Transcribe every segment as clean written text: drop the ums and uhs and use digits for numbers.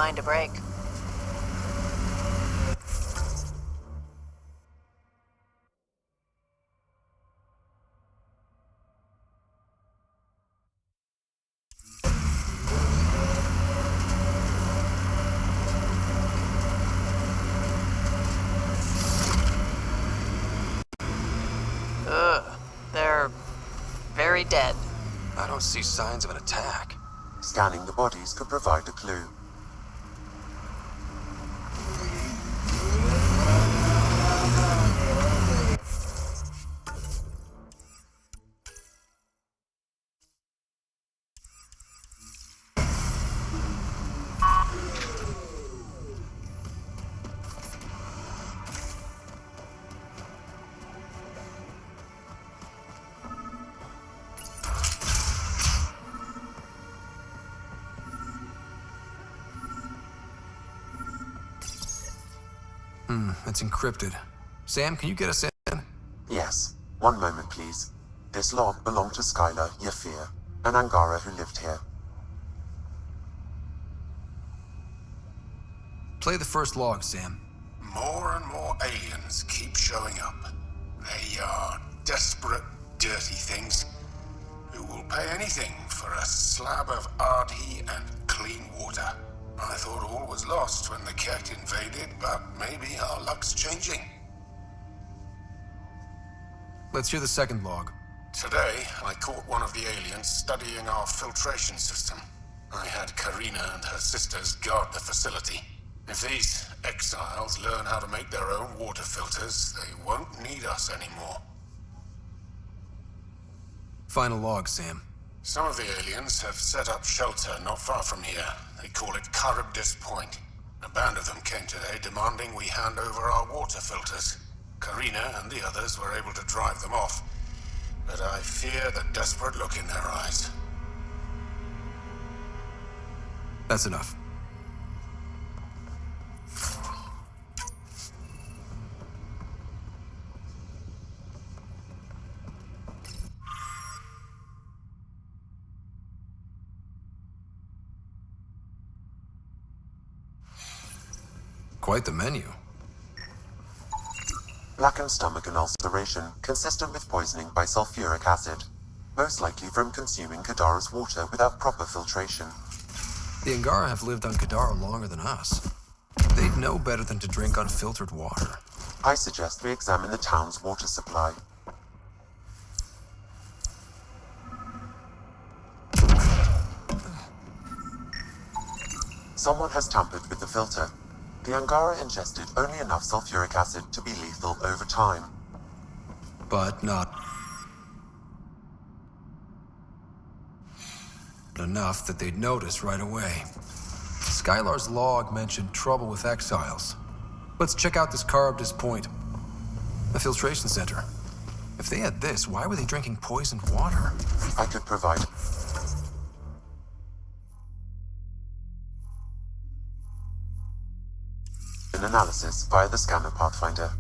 find a break. Ugh, they're very dead. I don't see signs of an attack. Scanning the bodies could provide a clue. It's encrypted. Sam, can you get us in? Yes. One moment, please. This log belonged to Skylar Yafir, an Angara who lived here. Play the first log, Sam. More and more aliens keep showing up. They are desperate, dirty things who will pay anything for a slab of Ardhi and clean water. I thought all was lost when the Ket invaded, but maybe our luck's changing. Let's hear the second log. Today, I caught one of the aliens studying our filtration system. I had Karina and her sisters guard the facility. If these exiles learn how to make their own water filters, they won't need us anymore. Final log, Sam. Some of the aliens have set up shelter not far from here. They call it Charybdis Point. A band of them came today demanding we hand over our water filters. Karina and the others were able to drive them off, but I fear the desperate look in their eyes. That's enough. Quite the menu. Blackened stomach and ulceration, consistent with poisoning by sulfuric acid. Most likely from consuming Kadara's water without proper filtration. The Angara have lived on Kadara longer than us. They'd know better than to drink unfiltered water. I suggest we examine the town's water supply. Someone has tampered with the filter. The Angara ingested only enough sulfuric acid to be lethal over time. But not enough that they'd notice right away. Skylar's log mentioned trouble with exiles. Let's check out this Charybdis Point. A filtration center. If they had this, why were they drinking poisoned water? I could provide an analysis via the scanner Pathfinder.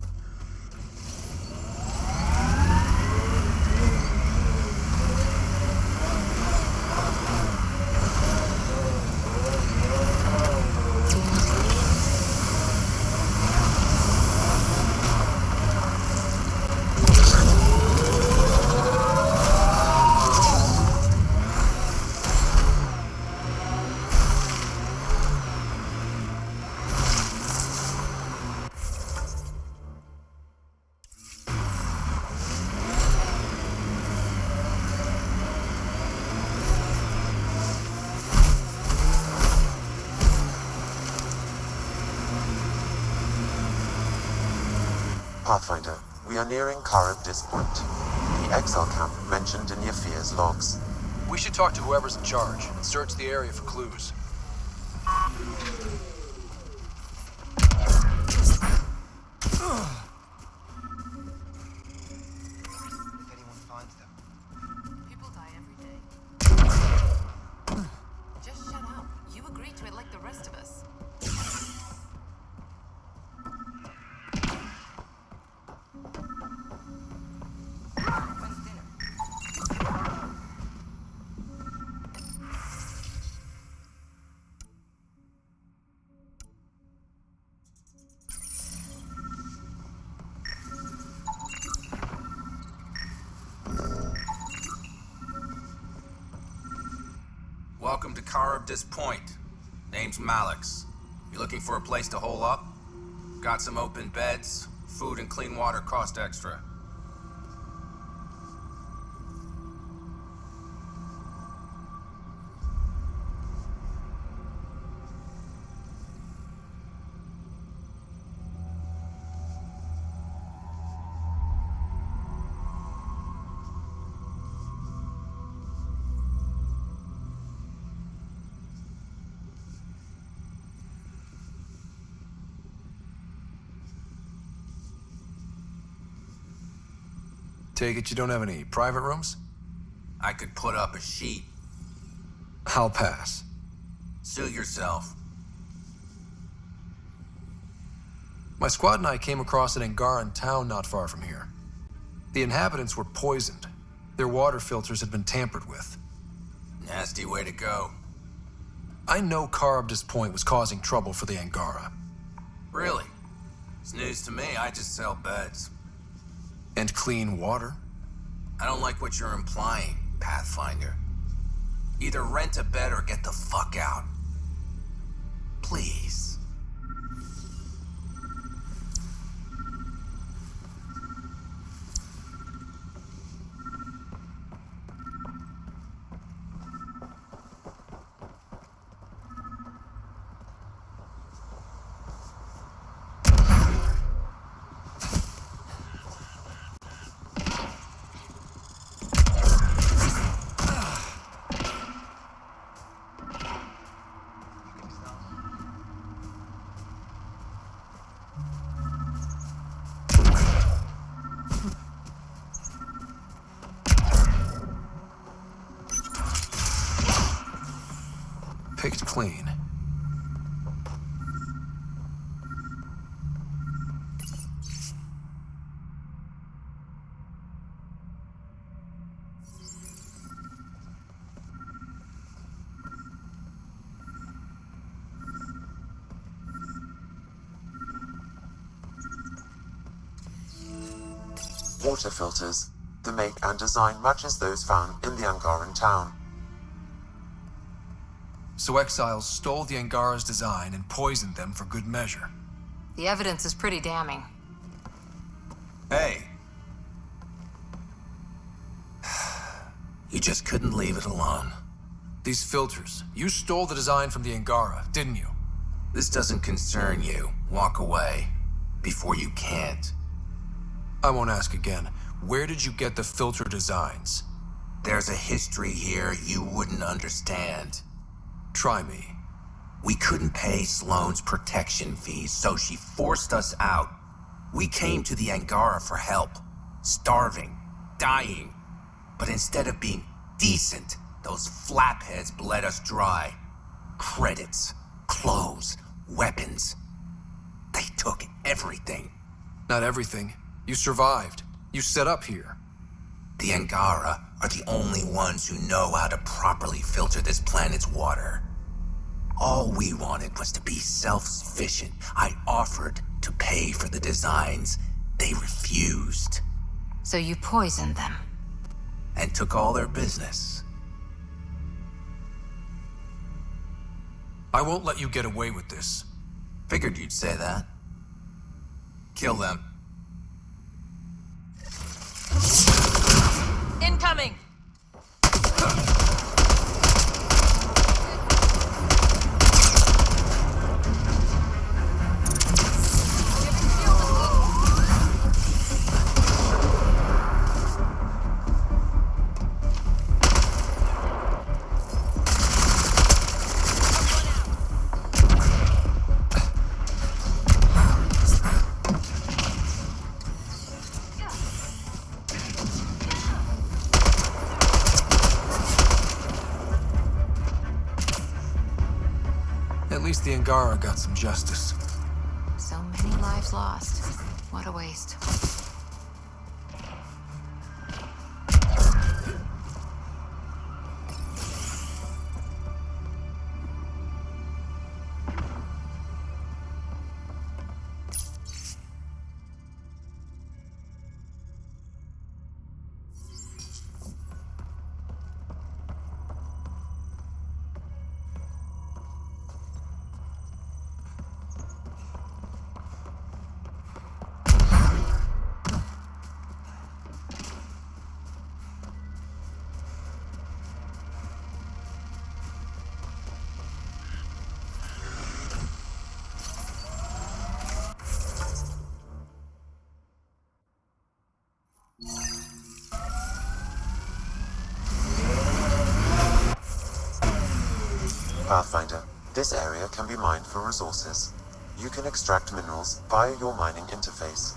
Pathfinder, we are nearing Charybdis Point, the exile camp mentioned in Yafir's logs. We should talk to whoever's in charge and search the area for clues. If anyone finds them. People die every day. Just shut up. You agreed to it like the rest of us. When's dinner? Caribdis Point. Name's Malix. You looking for a place to hole up? Got some open beds. Food and clean water cost extra. Take it you don't have any private rooms? I could put up a sheet. I'll pass. Suit yourself. My squad and I came across an Angaran town not far from here. The inhabitants were poisoned. Their water filters had been tampered with. Nasty way to go. I know Caribdis Point was causing trouble for the Angara. Really? It's news to me. I just sell beds. And clean water? I don't like what you're implying, Pathfinder. Either rent a bed or get the fuck out. Please. Picked clean. Water filters. The make and design matches those found in the Angaran town. So exiles stole the Angara's design and poisoned them for good measure. The evidence is pretty damning. Hey. You just couldn't leave it alone. These filters, you stole the design from the Angara, didn't you? This doesn't concern you. Walk away. Before you can't. I won't ask again. Where did you get the filter designs? There's a history here you wouldn't understand. Try me. We couldn't pay Sloane's protection fees, so she forced us out. We came to the Angara for help. Starving. Dying. But instead of being decent, those flapheads bled us dry. Credits. Clothes. Weapons. They took everything. Not everything. You survived. You set up here. The Angara are the only ones who know how to properly filter this planet's water. All we wanted was to be self-sufficient. I offered to pay for the designs. They refused. So you poisoned them. And took all their business. I won't let you get away with this. Figured you'd say that. Kill them. Incoming! At least the Angara got some justice. So many lives lost. What a waste. Pathfinder, this area can be mined for resources. You can extract minerals via your mining interface.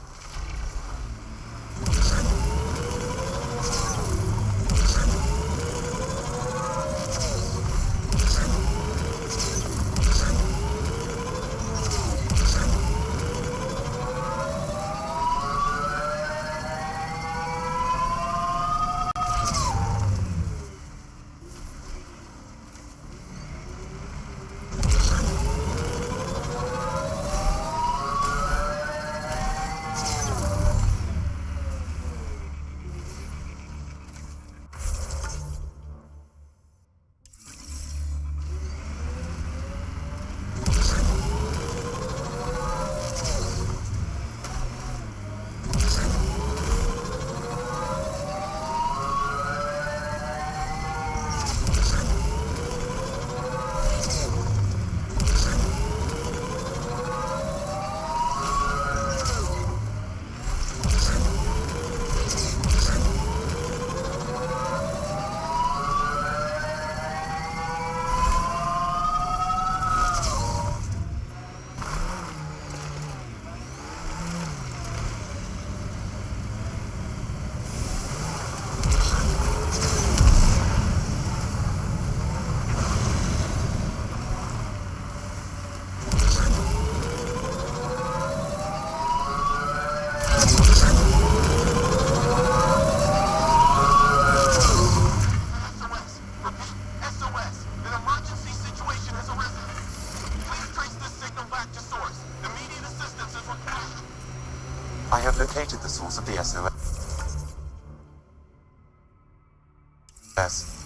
I have located the source of the SOS,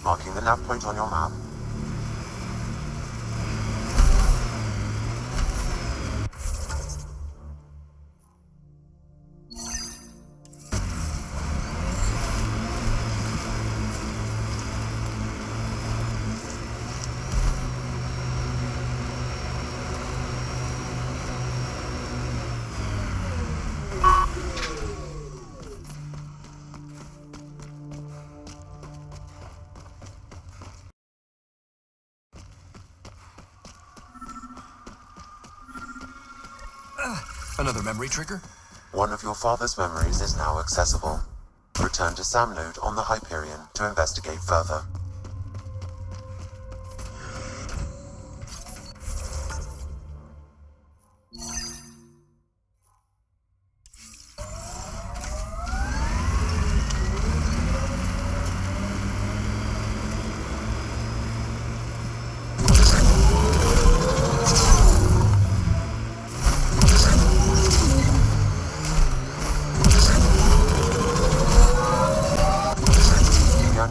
marking the nav point on your map. Another memory trigger? One of your father's memories is now accessible. Return to Sam Node on the Hyperion to investigate further.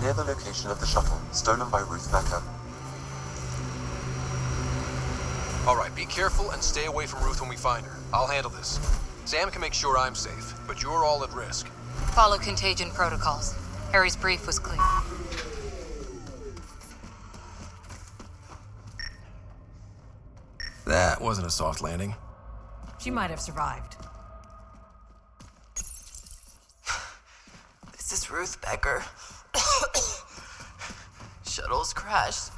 Near the location of the shuttle, stolen by Ruth Becker. All right, be careful and stay away from Ruth when we find her. I'll handle this. Sam can make sure I'm safe, but you're all at risk. Follow contagion protocols. Harry's brief was clear. That wasn't a soft landing. She might have survived. This is Ruth Becker. Shuttle's crashed.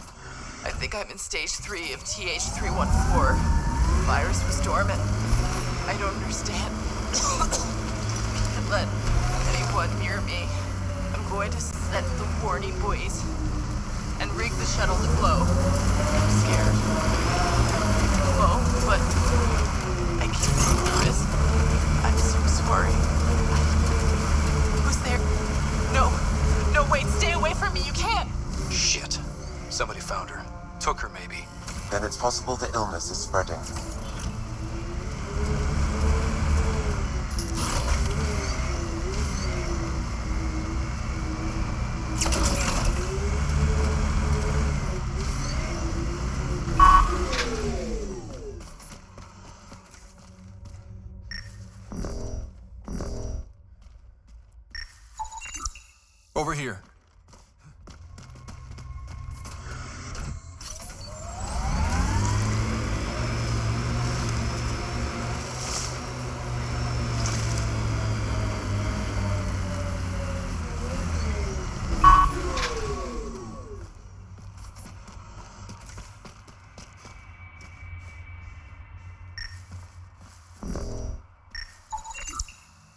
I think I'm in stage 3 of TH314. Virus was dormant. I don't understand. Can't let anyone near me. I'm going to set the warning buoys and rig the shuttle to glow. I'm scared. Glow, but I can't take the risk. I'm so sorry. Who's there? No, wait, stay away from me, you can't! Shit. Somebody found her. Took her, maybe. Then it's possible the illness is spreading. Over here.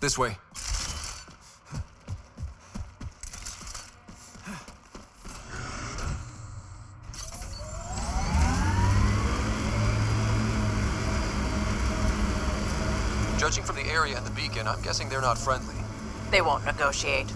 This way. Judging from the area and the beacon, I'm guessing they're not friendly. They won't negotiate.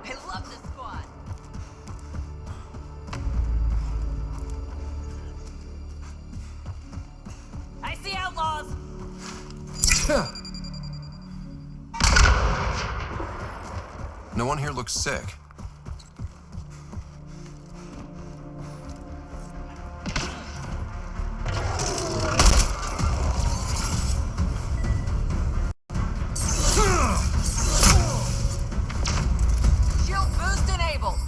I love this squad. I see outlaws. No one here looks sick. Shield boost enabled.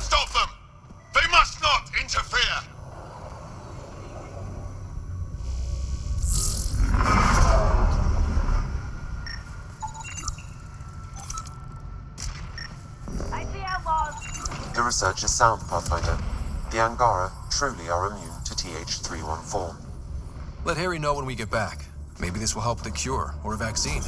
Stop them! They must not interfere! I see outlaws. The research is sound, Pathfinder. The Angara truly are immune to TH314. Let Harry know when we get back. Maybe this will help with a cure or a vaccine.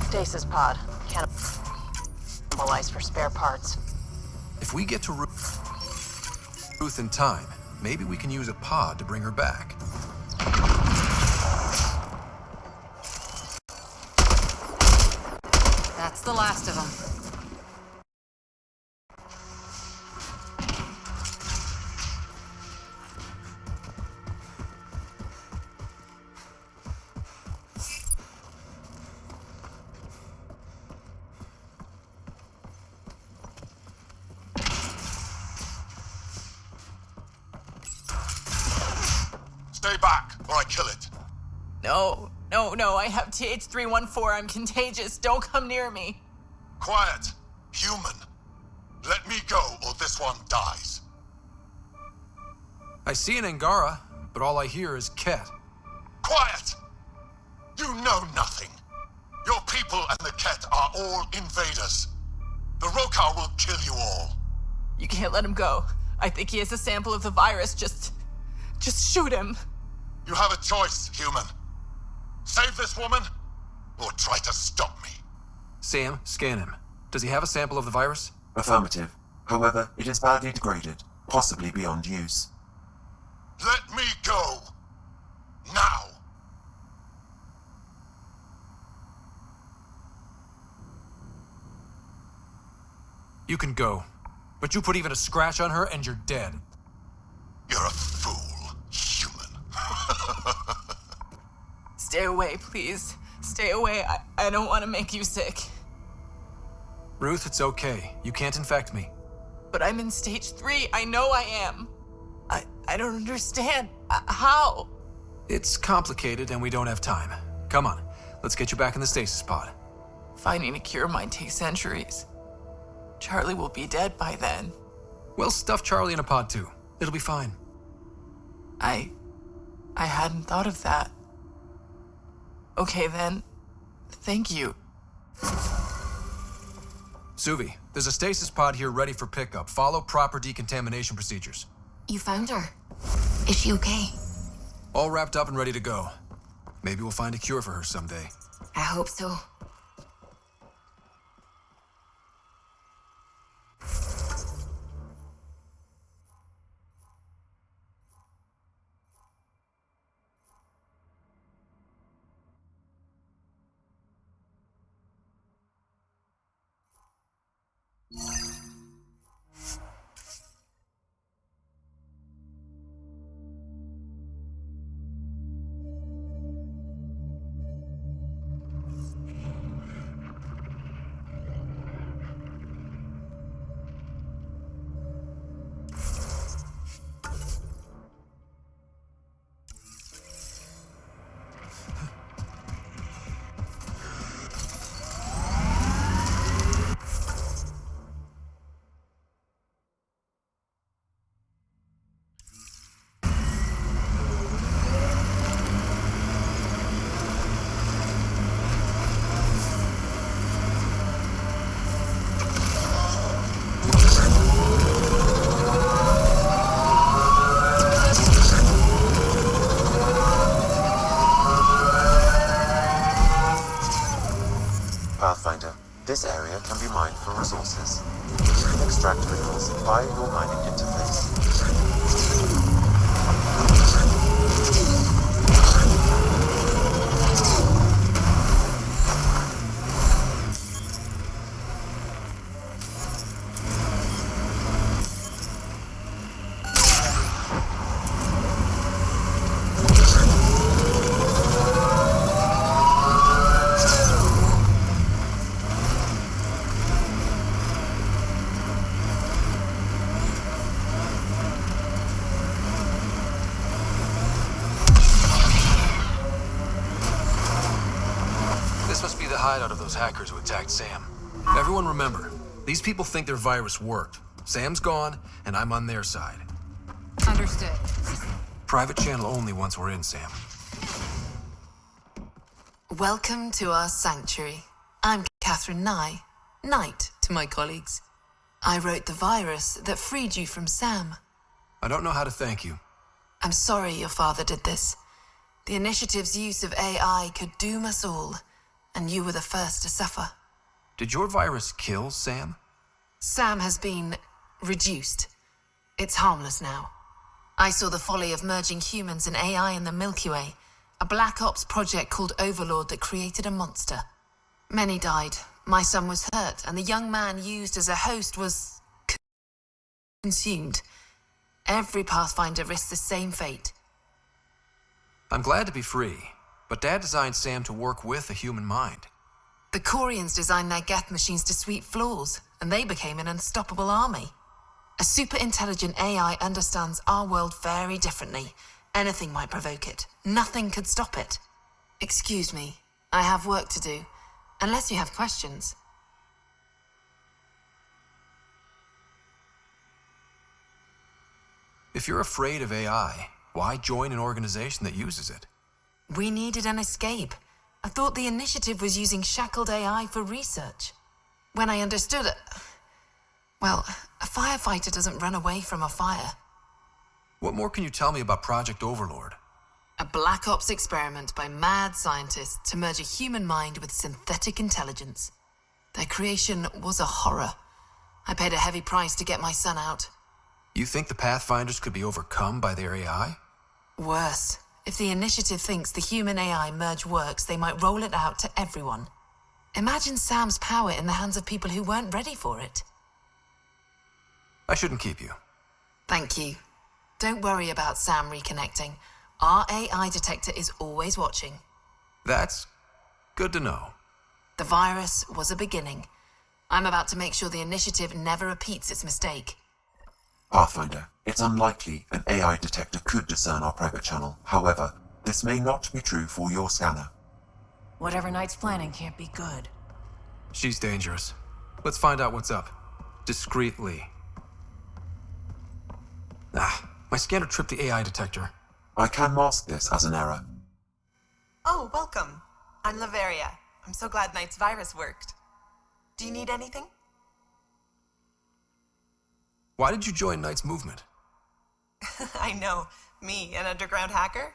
Stasis pod. Cannibalize for spare parts. If we get to Ruth in time, maybe we can use a pod to bring her back. That's the last of them. Stay back, or I kill it. No, no, I have TH314. I'm contagious. Don't come near me. Quiet. Human. Let me go, or this one dies. I see an Angara, but all I hear is Ket. Quiet! You know nothing. Your people and the Ket are all invaders. The Rokar will kill you all. You can't let him go. I think he has a sample of the virus. Just shoot him. You have a choice, human. Save this woman, or try to stop me. Sam, scan him. Does he have a sample of the virus? Affirmative. However, it is badly degraded, possibly beyond use. Let me go. Now. You can go. But you put even a scratch on her and you're dead. You're a fool, human. Stay away, please. Stay away. I don't want to make you sick. Ruth, it's okay. You can't infect me. But I'm in stage 3. I know I am. I don't understand. How? It's complicated and we don't have time. Come on, let's get you back in the stasis pod. Finding a cure might take centuries. Charlie will be dead by then. We'll stuff Charlie in a pod too. It'll be fine. I hadn't thought of that. Okay then. Thank you. Suvi, there's a stasis pod here ready for pickup. Follow proper decontamination procedures. You found her. Is she okay? All wrapped up and ready to go. Maybe we'll find a cure for her someday. I hope so. This area can be mined for resources. You can extract minerals via your mining interface. This must be the hideout of those hackers who attacked Sam. Everyone remember, these people think their virus worked. Sam's gone, and I'm on their side. Understood. Private channel only once we're in, Sam. Welcome to our sanctuary. I'm Catherine Nye, Knight to my colleagues. I wrote the virus that freed you from Sam. I don't know how to thank you. I'm sorry your father did this. The initiative's use of AI could doom us all, and you were the first to suffer. Did your virus kill Sam? Sam has been reduced. It's harmless now. I saw the folly of merging humans and AI in the Milky Way, a Black Ops project called Overlord that created a monster. Many died. My son was hurt, and the young man used as a host was consumed. Every Pathfinder risks the same fate. I'm glad to be free, but Dad designed Sam to work with a human mind. The Corians designed their Geth machines to sweep floors, and they became an unstoppable army. A super-intelligent AI understands our world very differently. Anything might provoke it. Nothing could stop it. Excuse me, I have work to do. Unless you have questions. If you're afraid of AI, why join an organization that uses it? We needed an escape. I thought the initiative was using shackled AI for research. When I understood it... Well, a firefighter doesn't run away from a fire. What more can you tell me about Project Overlord? A Black Ops experiment by mad scientists to merge a human mind with synthetic intelligence. Their creation was a horror. I paid a heavy price to get my son out. You think the Pathfinders could be overcome by their AI? Worse. If the initiative thinks the human AI merge works, they might roll it out to everyone. Imagine Sam's power in the hands of people who weren't ready for it. I shouldn't keep you. Thank you. Don't worry about Sam reconnecting. Our AI detector is always watching. That's good to know. The virus was a beginning. I'm about to make sure the initiative never repeats its mistake. Pathfinder, it's unlikely an AI detector could discern our private channel. However, this may not be true for your scanner. Whatever Knight's planning can't be good. She's dangerous. Let's find out what's up. Discreetly. My scanner tripped the AI detector. I can mask this as an error. Oh, welcome. I'm Laveria. I'm so glad Knight's virus worked. Do you need anything? Why did you join Knight's movement? I know. Me, an underground hacker?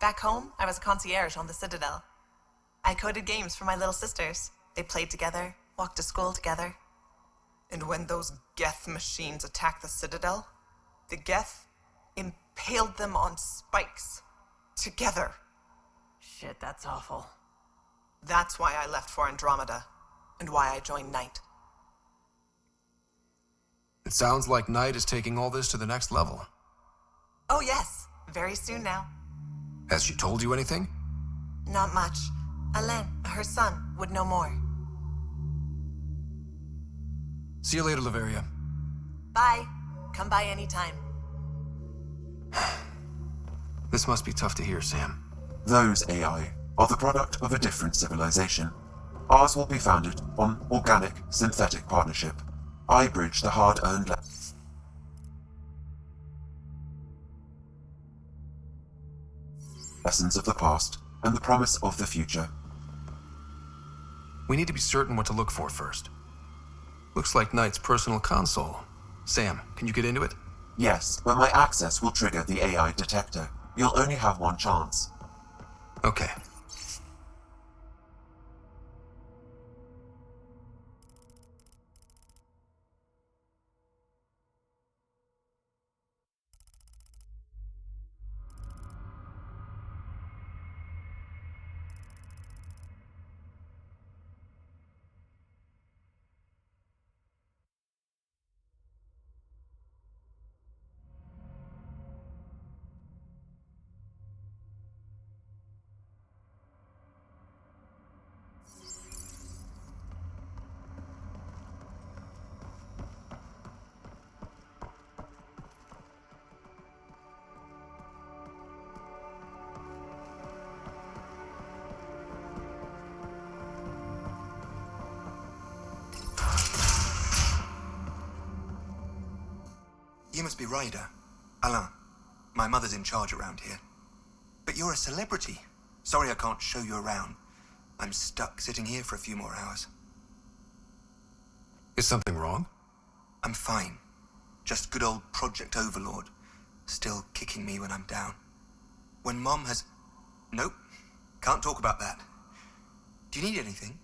Back home, I was a concierge on the Citadel. I coded games for my little sisters. They played together, walked to school together. And when those Geth machines attacked the Citadel, the Geth impaled them on spikes. Together. Shit, that's awful. That's why I left for Andromeda, and why I joined Knight. It sounds like Knight is taking all this to the next level. Oh yes, very soon now. Has she told you anything? Not much. Alain, her son, would know more. See you later, Laveria. Bye. Come by anytime. This must be tough to hear, Sam. Those AI are the product of a different civilization. Ours will be founded on organic-synthetic partnership. I bridge the hard-earned lessons of the past and the promise of the future. We need to be certain what to look for first. Looks like Knight's personal console. Sam, can you get into it? Yes, but my access will trigger the AI detector. You'll only have one chance. Okay. must be Ryder. Alain. My mother's in charge around here. But you're a celebrity. Sorry I can't show you around. I'm stuck sitting here for a few more hours. Is something wrong? I'm fine. Just good old Project Overlord. Still kicking me when I'm down. When Mom has... Nope. Can't talk about that. Do you need anything?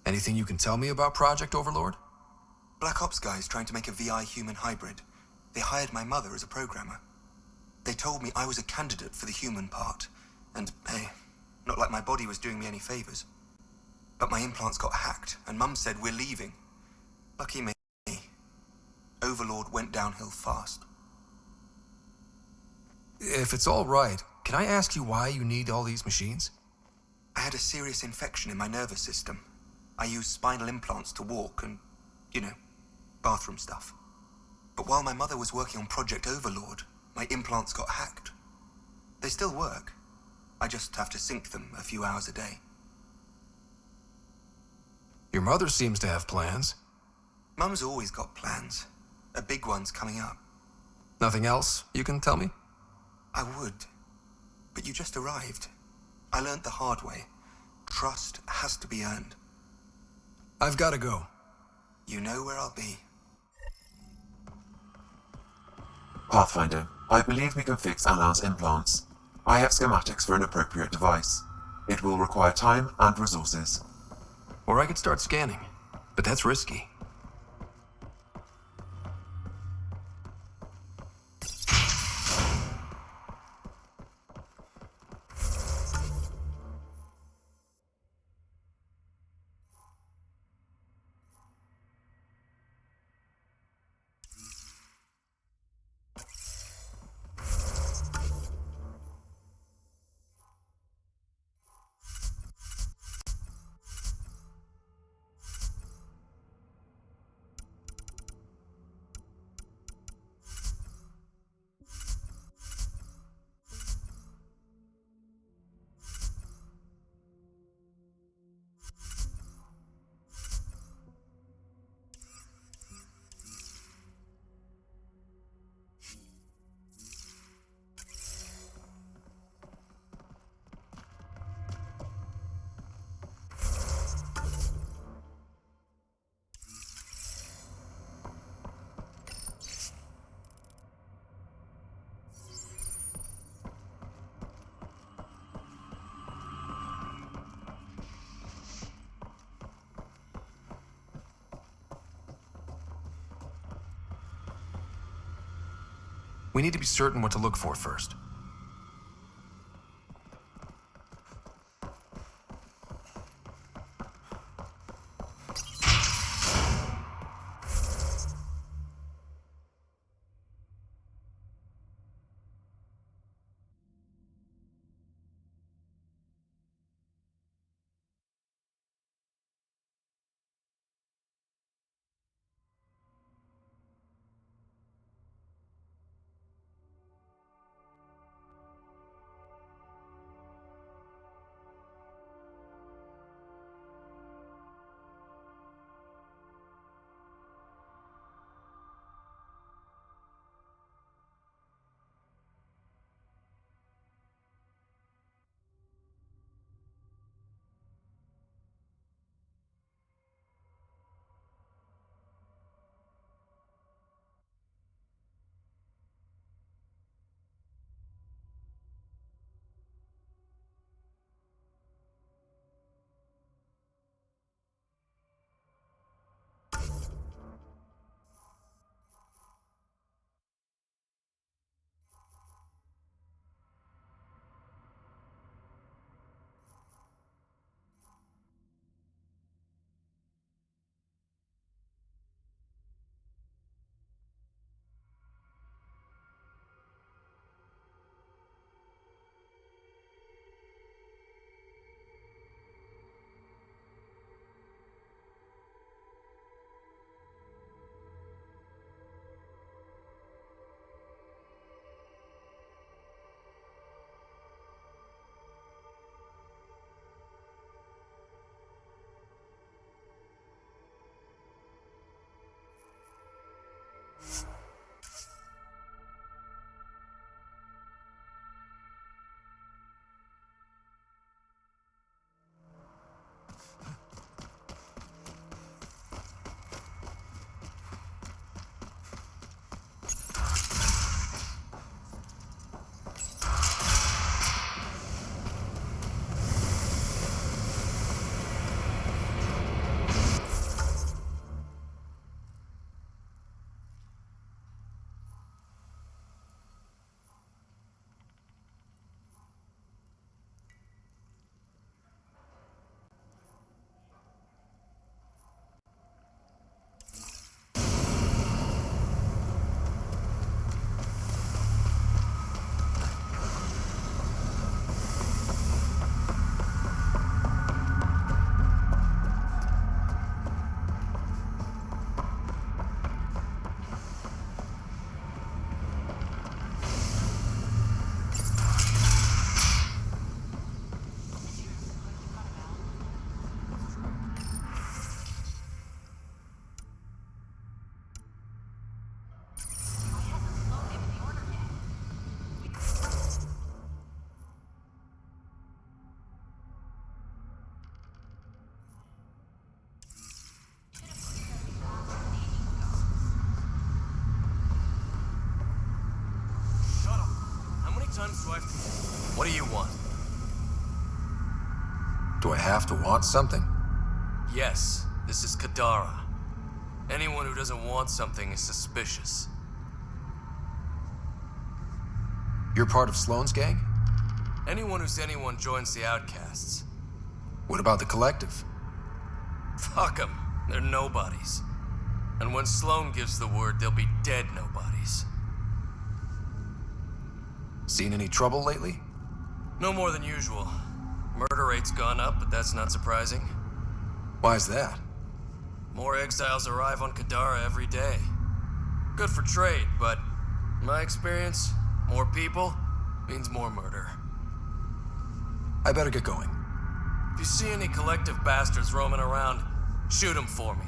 Anything you can tell me about Project Overlord? Black Ops guys trying to make a VI human hybrid. They hired my mother as a programmer. They told me I was a candidate for the human part. And, hey, not like my body was doing me any favors. But my implants got hacked, and Mum said we're leaving. Lucky me. Overlord went downhill fast. If it's all right, can I ask you why you need all these machines? I had a serious infection in my nervous system. I used spinal implants to walk and, bathroom stuff. But while my mother was working on Project Overlord, my implants got hacked. They still work. I just have to sync them a few hours a day. Your mother seems to have plans. Mum's always got plans. A big one's coming up. Nothing else you can tell me? I would. But you just arrived. I learned the hard way. Trust has to be earned. I've got to go. You know where I'll be. Pathfinder, I believe we can fix Alain's implants. I have schematics for an appropriate device. It will require time and resources. Or I could start scanning, but that's risky. We need to be certain what to look for first. times do I have to... What do you want? Do I have to want something? Yes, this is Kadara. Anyone who doesn't want something is suspicious. You're part of Sloane's gang? Anyone who's anyone joins the Outcasts. What about the Collective? Fuck them. They're nobodies. And when Sloane gives the word, they'll be dead nobodies. Seen any trouble lately? No more than usual. Murder rate's gone up, but that's not surprising. Why's that? More exiles arrive on Kadara every day. Good for trade, but in my experience, more people means more murder. I better get going. If you see any collective bastards roaming around, shoot them for me.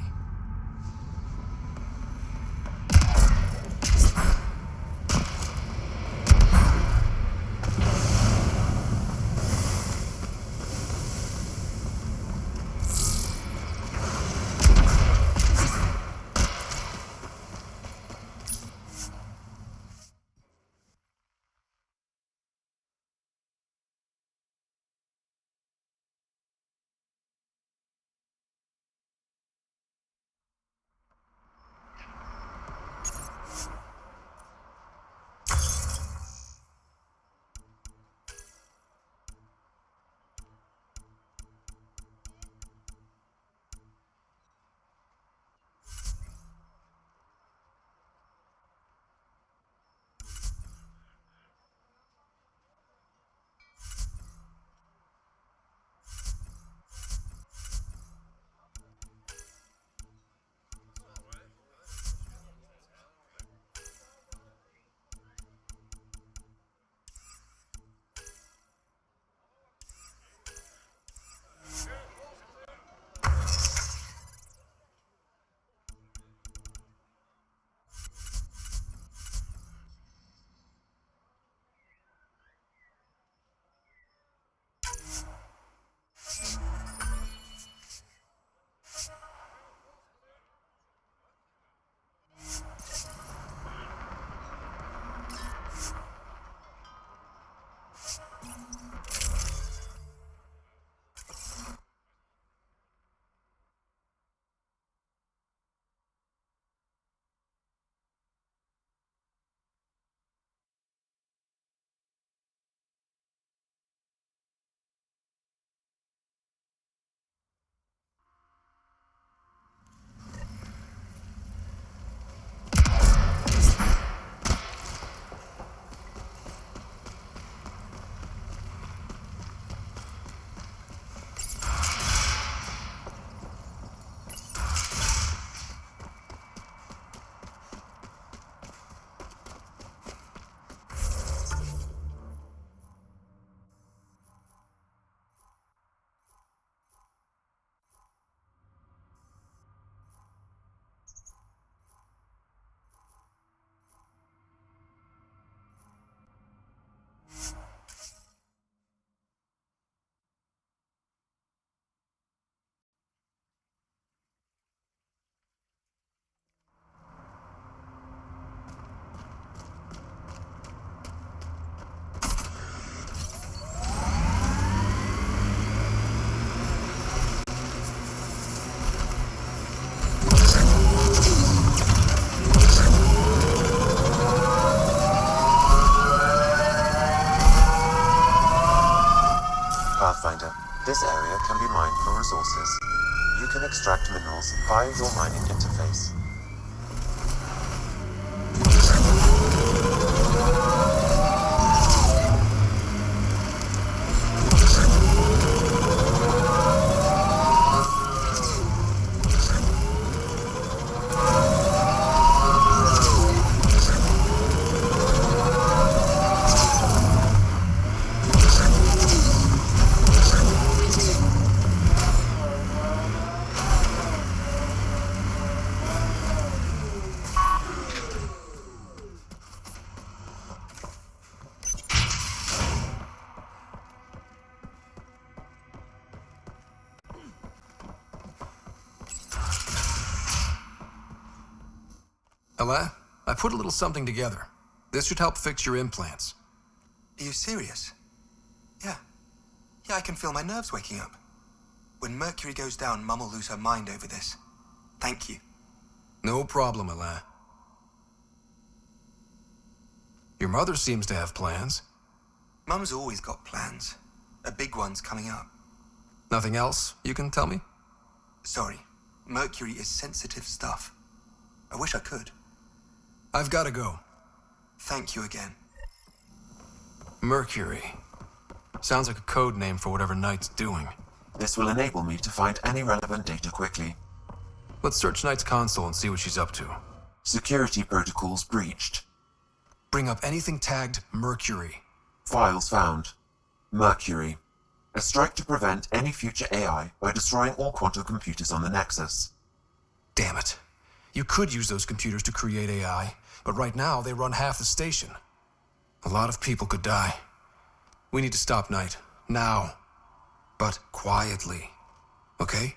Pathfinder, this area can be mined for resources. You can extract minerals via your mining interface. Ella, I put a little something together. This should help fix your implants. Are you serious? Yeah. Yeah, I can feel my nerves waking up. When Mercury goes down, Mum will lose her mind over this. Thank you. No problem, Alain. Your mother seems to have plans. Mum's always got plans. A big one's coming up. Nothing else you can tell me? Sorry. Mercury is sensitive stuff. I wish I could. I've got to go. Thank you again. Mercury. Sounds like a code name for whatever Knight's doing. This will enable me to find any relevant data quickly. Let's search Knight's console and see what she's up to. Security protocols breached. Bring up anything tagged Mercury. Files found. Mercury. A strike to prevent any future AI by destroying all quantum computers on the Nexus. Damn it. You could use those computers to create AI, but right now they run half the station. A lot of people could die. We need to stop Knight. Now. But quietly. Okay?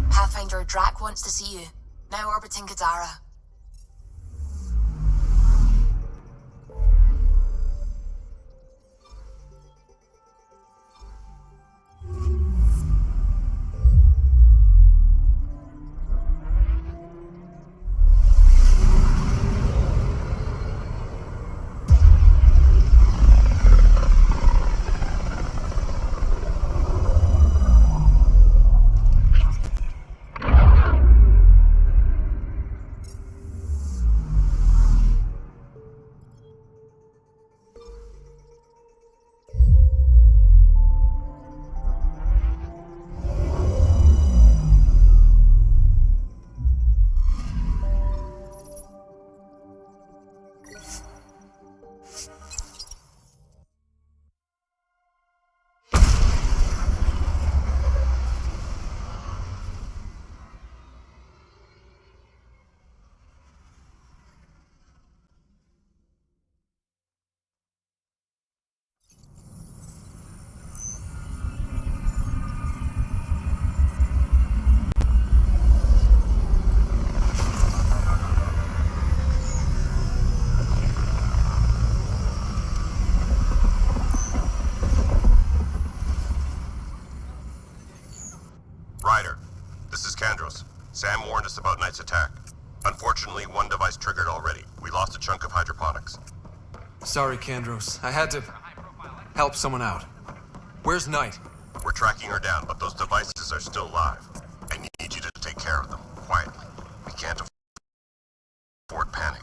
Pathfinder Drac wants to see you. Now orbiting Kadara. Ryder, this is Kandros. Sam warned us about Knight's attack. Unfortunately, one device triggered already. We lost a chunk of hydroponics. Sorry, Kandros. I had to help someone out. Where's Knight? We're tracking her down, but those devices are still live. I need you to take care of them, quietly. We can't afford panic.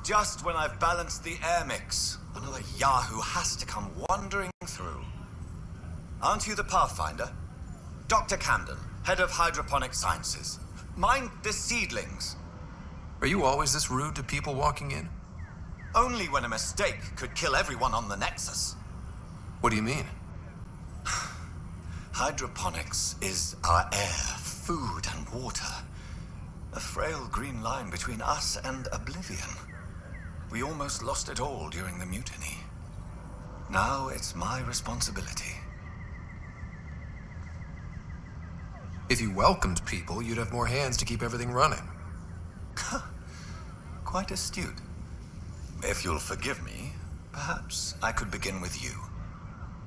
Just when I've balanced the air mix, another Yahoo has to come wandering through. Aren't you the Pathfinder? Dr. Camden, head of hydroponic sciences. Mind the seedlings. Are you always this rude to people walking in? Only when a mistake could kill everyone on the Nexus. What do you mean? Hydroponics is our air, food, and water. A frail green line between us and oblivion. We almost lost it all during the mutiny. Now it's my responsibility. If you welcomed people, you'd have more hands to keep everything running. Quite astute. If you'll forgive me, perhaps I could begin with you.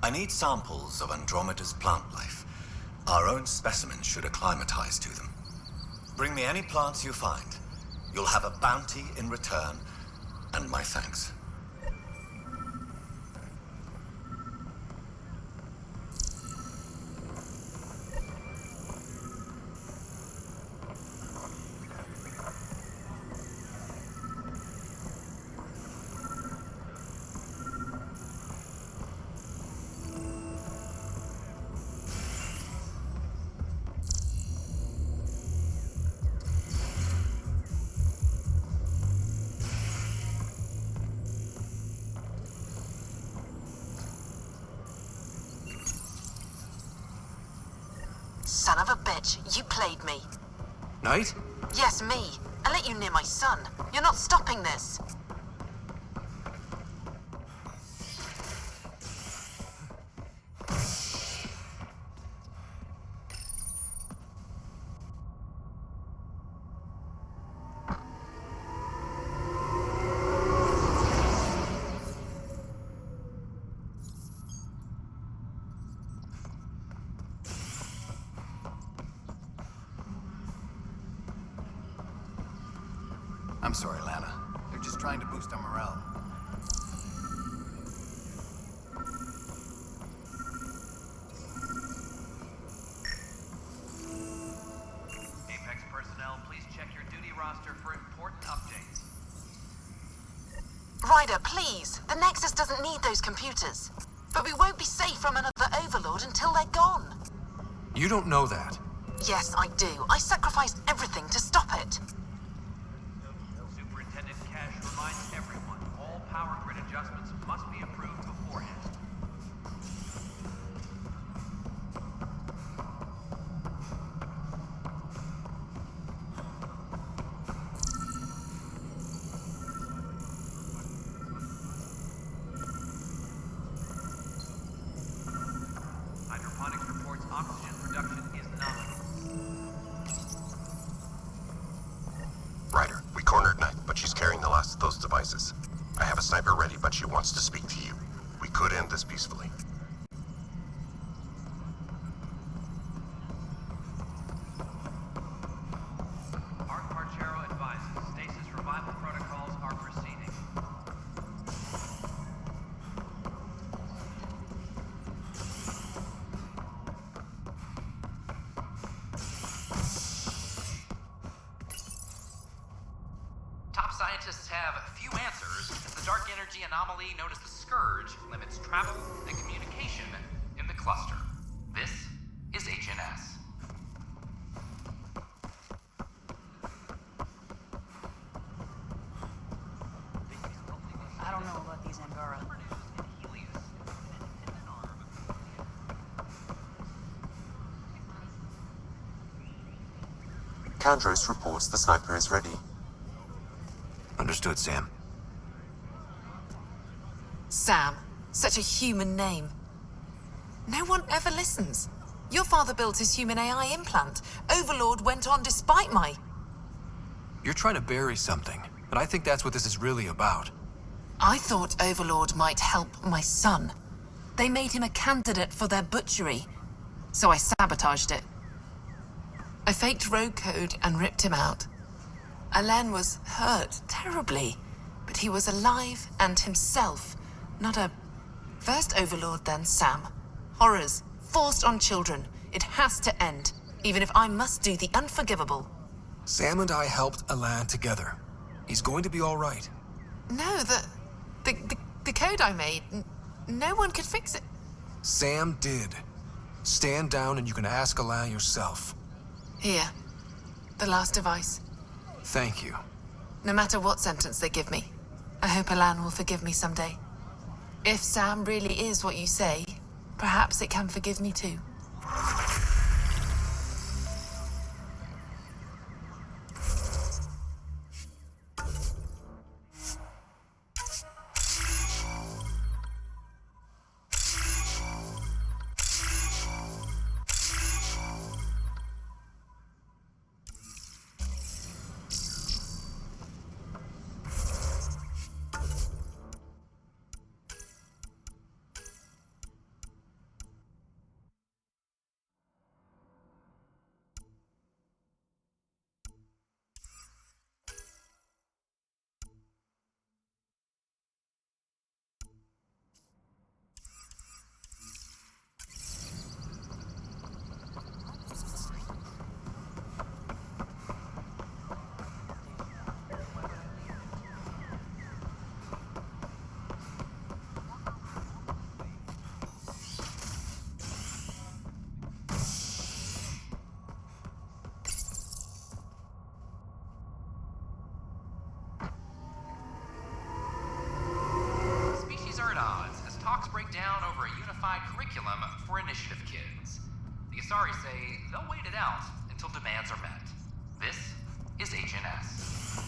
I need samples of Andromeda's plant life. Our own specimens should acclimatize to them. Bring me any plants you find. You'll have a bounty in return, and my thanks. Son of a bitch, you played me. Knight? Yes, me. I let you near my son. You're not stopping this. I'm sorry, Lana. They're just trying to boost our morale. Apex personnel, please check your duty roster for important updates. Ryder, please. The Nexus doesn't need those computers. But we won't be safe from another Overlord until they're gone. You don't know that. Yes, I do. I sacrificed everything to stop it. Superintendent Cash reminds everyone all power grid adjustments must be approved beforehand. Hydroponics reports oxygen production is nominal. Ryder, we cornered Knight, but she's carrying the last of those devices. I have a sniper ready, but she wants to speak to you. We could end this peacefully. Art Parchero advises stasis revival protocols are proceeding. Top scientists have few answers as the dark energy anomaly known as the Scourge limits travel and communication in the cluster. This is HNS. I don't know about these Angara. Kandros reports the sniper is ready. Understood, Sam. Sam. Such a human name. No one ever listens. Your father built his human AI implant. Overlord went on despite my... You're trying to bury something, but I think that's what this is really about. I thought Overlord might help my son. They made him a candidate for their butchery, so I sabotaged it. I faked rogue code and ripped him out. Alain was hurt terribly, but he was alive and himself, not a... First Overlord, then Sam. Horrors, forced on children. It has to end, even if I must do the unforgivable. Sam and I helped Alain together. He's going to be all right. No, the code I made, no one could fix it. Sam did. Stand down and you can ask Alain yourself. Here, the last device. Thank you. No matter what sentence they give me, I hope Alain will forgive me someday. If Sam really is what you say, perhaps it can forgive me too. curriculum for initiative kids. The Asari say they'll wait it out until demands are met. This is HNS.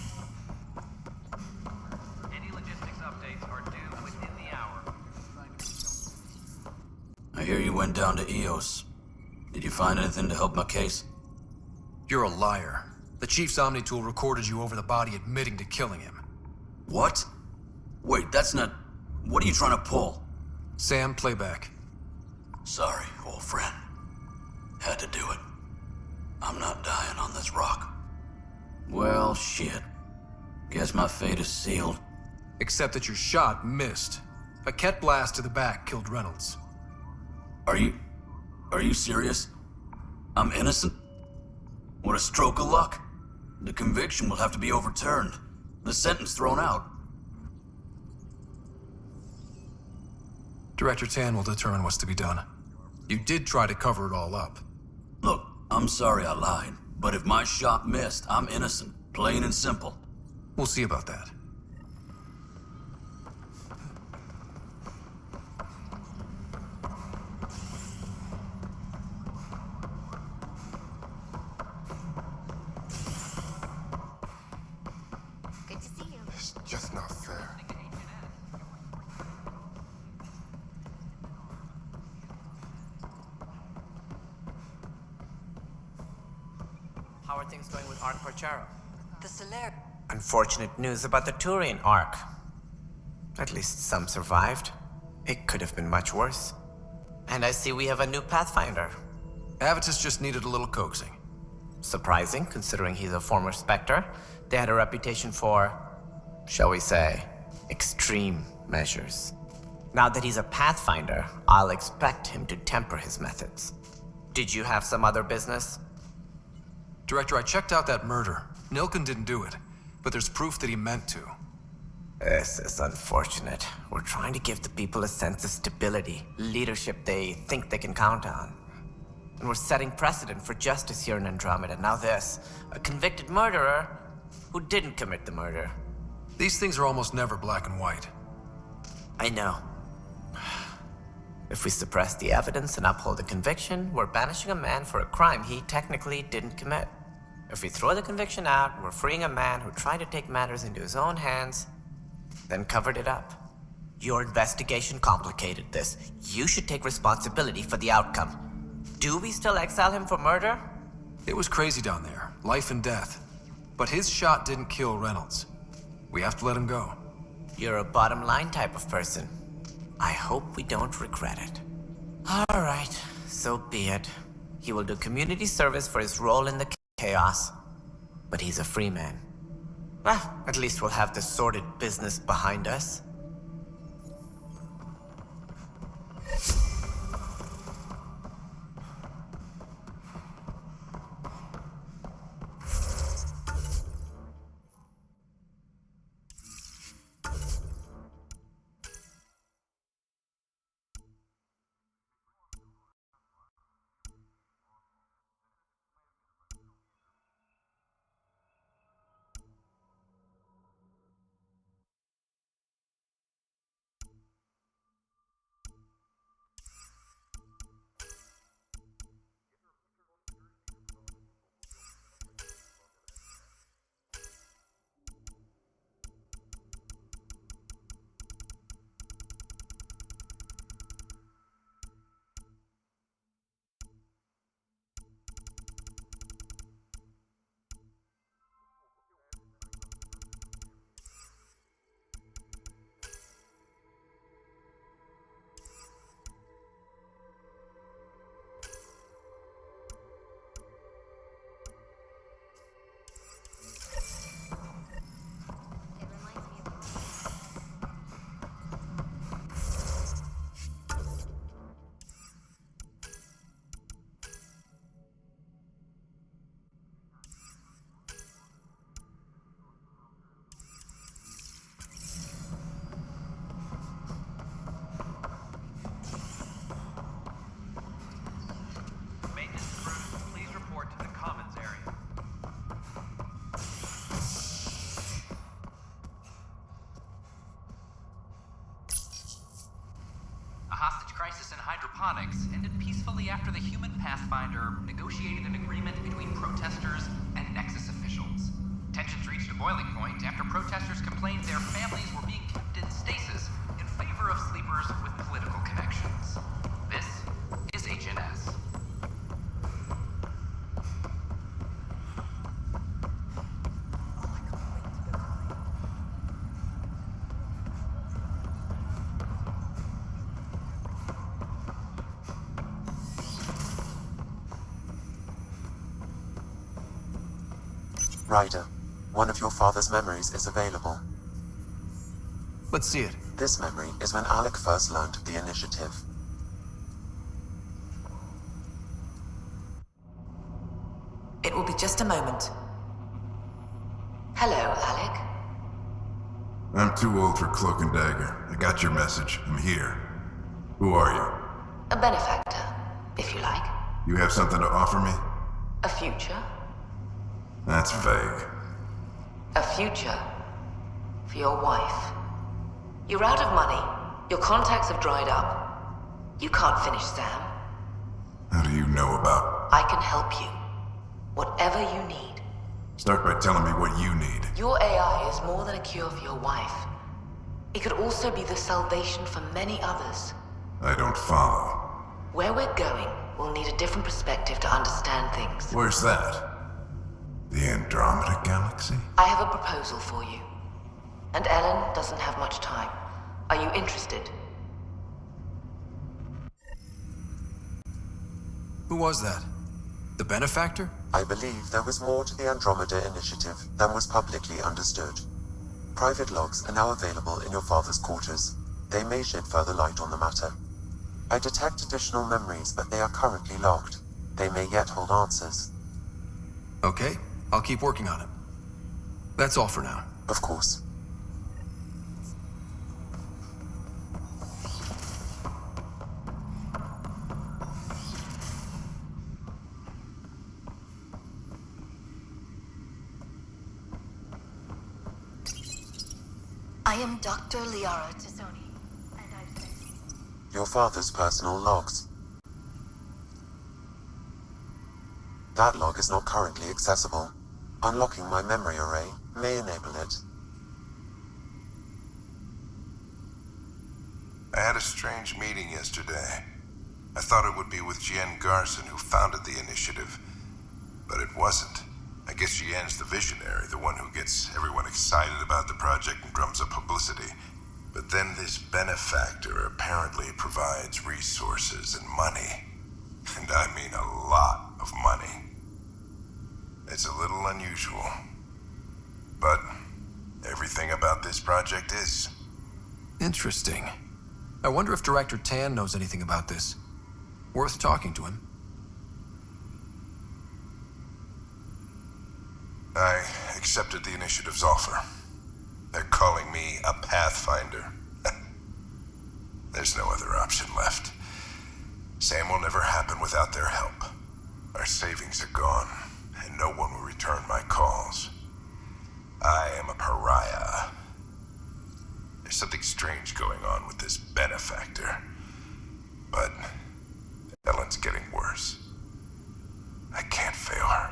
Any logistics updates are due within the hour. I hear you went down to EOS. Did you find anything to help my case? You're a liar. The Chief's Omni-tool recorded you over the body admitting to killing him. What? Wait, that's not... What are you trying to pull? Sam, playback. Sorry, old friend. Had to do it. I'm not dying on this rock. Well, shit. Guess my fate is sealed. Except that your shot missed. A Ket blast to the back killed Reynolds. Are you serious? I'm innocent? What a stroke of luck. The conviction will have to be overturned. The sentence thrown out. Director Tan will determine what's to be done. You did try to cover it all up. Look, I'm sorry I lied, but if my shot missed, I'm innocent. Plain and simple. We'll see about that. Good to see you. It's just not fair. How are things going with Ark Parcharo? The Solar. Unfortunate news about the Turian Ark. At least some survived. It could have been much worse. And I see we have a new Pathfinder. Avitus just needed a little coaxing. Surprising, considering he's a former Spectre. They had a reputation for, shall we say, extreme measures. Now that he's a Pathfinder, I'll expect him to temper his methods. Did you have some other business? Director, I checked out that murder. Nilken didn't do it, but there's proof that he meant to. This is unfortunate. We're trying to give the people a sense of stability, leadership they think they can count on. And we're setting precedent for justice here in Andromeda. Now this, a convicted murderer who didn't commit the murder. These things are almost never black and white. I know. If we suppress the evidence and uphold the conviction, we're banishing a man for a crime he technically didn't commit. If we throw the conviction out, we're freeing a man who tried to take matters into his own hands, then covered it up. Your investigation complicated this. You should take responsibility for the outcome. Do we still exile him for murder? It was crazy down there, life and death. But his shot didn't kill Reynolds. We have to let him go. You're a bottom line type of person. I hope we don't regret it. All right, so be it. He will do community service for his role in the chaos, but he's a free man. Well, at least we'll have the sordid business behind us. hydroponics ended peacefully after the human Pathfinder negotiated an agreement between protesters and Nexus officials. Tensions reached a boiling point after protesters complained their families were being kept in stasis in favor of sleepers with political connections. This is HNS. Ryder, one of your father's memories is available. Let's see it. This memory is when Alec first learned of the initiative. It will be just a moment. Hello, Alec. I'm too old for cloak and dagger. I got your message. I'm here. Who are you? A benefactor, if you like. You have something to offer me? A future? That's vague. A future for your wife. You're out of money. Your contacts have dried up. You can't finish Sam. How do you know about? I can help you. Whatever you need. Start by telling me what you need. Your AI is more than a cure for your wife. It could also be the salvation for many others. I don't follow. Where we're going, we'll need a different perspective to understand things. Where's that? The Andromeda Galaxy? I have a proposal for you. And Ellen doesn't have much time. Are you interested? Who was that? The benefactor? I believe there was more to the Andromeda initiative than was publicly understood. Private logs are now available in your father's quarters. They may shed further light on the matter. I detect additional memories, but they are currently locked. They may yet hold answers. Okay, I'll keep working on it. That's all for now. Of course. I am Dr. Liara Tassoni, and I've sent Your father's personal logs. That log is not currently accessible. Unlocking my memory array may enable it. I had a strange meeting yesterday. I thought it would be with Jien Garson, who founded the initiative, but it wasn't. I guess Jien's the visionary, the one who gets everyone excited about the project and drums up publicity. But then this benefactor apparently provides resources and money. And I mean a lot of money. It's a little unusual. But everything about this project is. Interesting. I wonder if Director Tan knows anything about this. Worth talking to him. I accepted the initiative's offer. They're calling me a Pathfinder. There's no other option left. Sam will never happen without their help. Our savings are gone, and no one will return my calls. I am a pariah. There's something strange going on with this benefactor. But Ellen's getting worse. I can't fail her.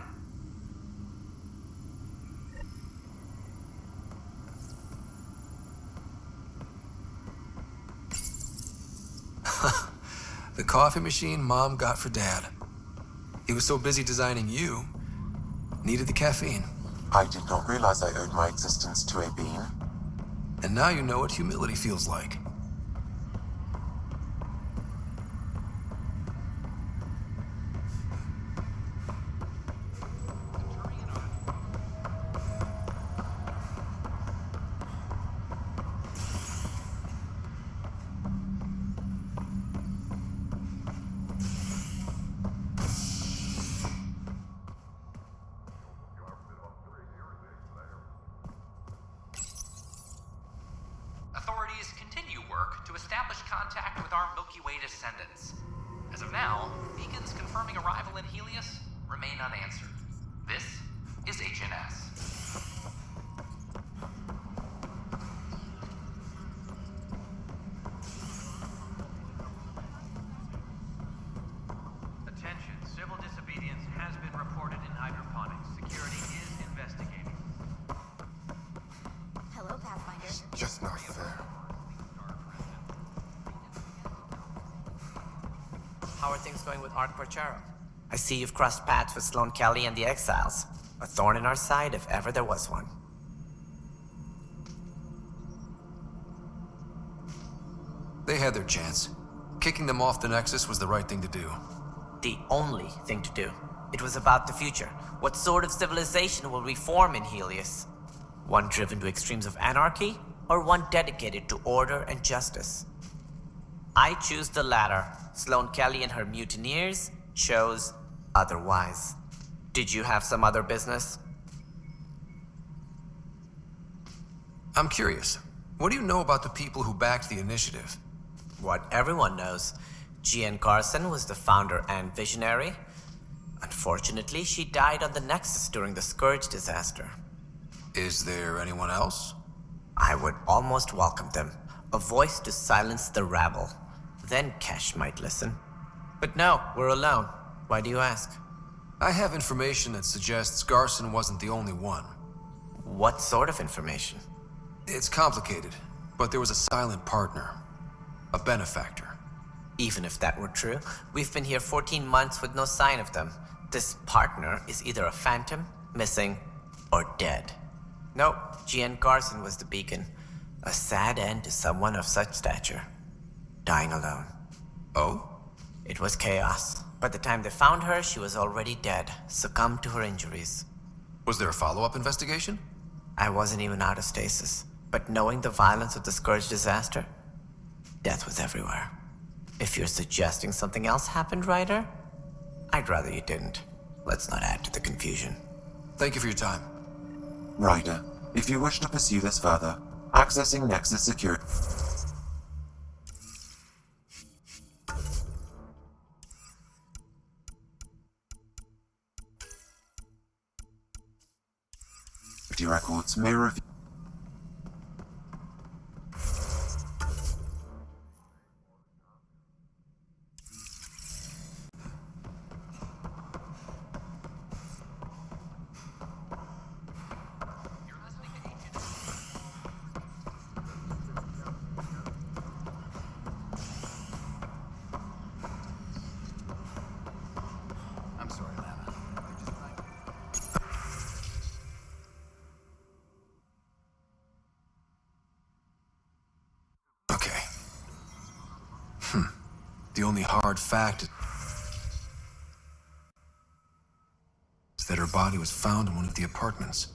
The coffee machine Mom got for Dad. He was so busy designing you, needed the caffeine. I did not realize I owed my existence to a being. And now you know what humility feels like. Authorities continue work to establish contact with our Milky Way descendants. As of now, beacons confirming arrival in Helios remain unanswered. This is HNS. How are things going with Art Porchero? I see you've crossed paths with Sloane Kelly and the Exiles. A thorn in our side if ever there was one. They had their chance. Kicking them off the Nexus was the right thing to do. The only thing to do. It was about the future. What sort of civilization will we form in Helios? One driven to extremes of anarchy, or one dedicated to order and justice? I choose the latter. Sloane Kelly and her mutineers chose otherwise. Did you have some other business? I'm curious. What do you know about the people who backed the initiative? What everyone knows. Jean Carson was the founder and visionary. Unfortunately, she died on the Nexus during the Scourge disaster. Is there anyone else? I would almost welcome them. A voice to silence the rabble. Then Kesh might listen. But no, we're alone. Why do you ask? I have information that suggests Garson wasn't the only one. What sort of information? It's complicated, but there was a silent partner. A benefactor. Even if that were true, we've been here 14 months with no sign of them. This partner is either a phantom, missing, or dead. Nope, Jean Carson was the beacon. A sad end to someone of such stature. Dying alone. Oh? It was chaos. By the time they found her, she was already dead, succumbed to her injuries. Was there a follow-up investigation? I wasn't even out of stasis. But knowing the violence of the Scourge disaster, death was everywhere. If you're suggesting something else happened, Ryder, I'd rather you didn't. Let's not add to the confusion. Thank you for your time. Ryder, if you wish to pursue this further, accessing Nexus Security. Records may review. I'm sorry, Lana. Okay. The only hard fact is that her body was found in one of the apartments.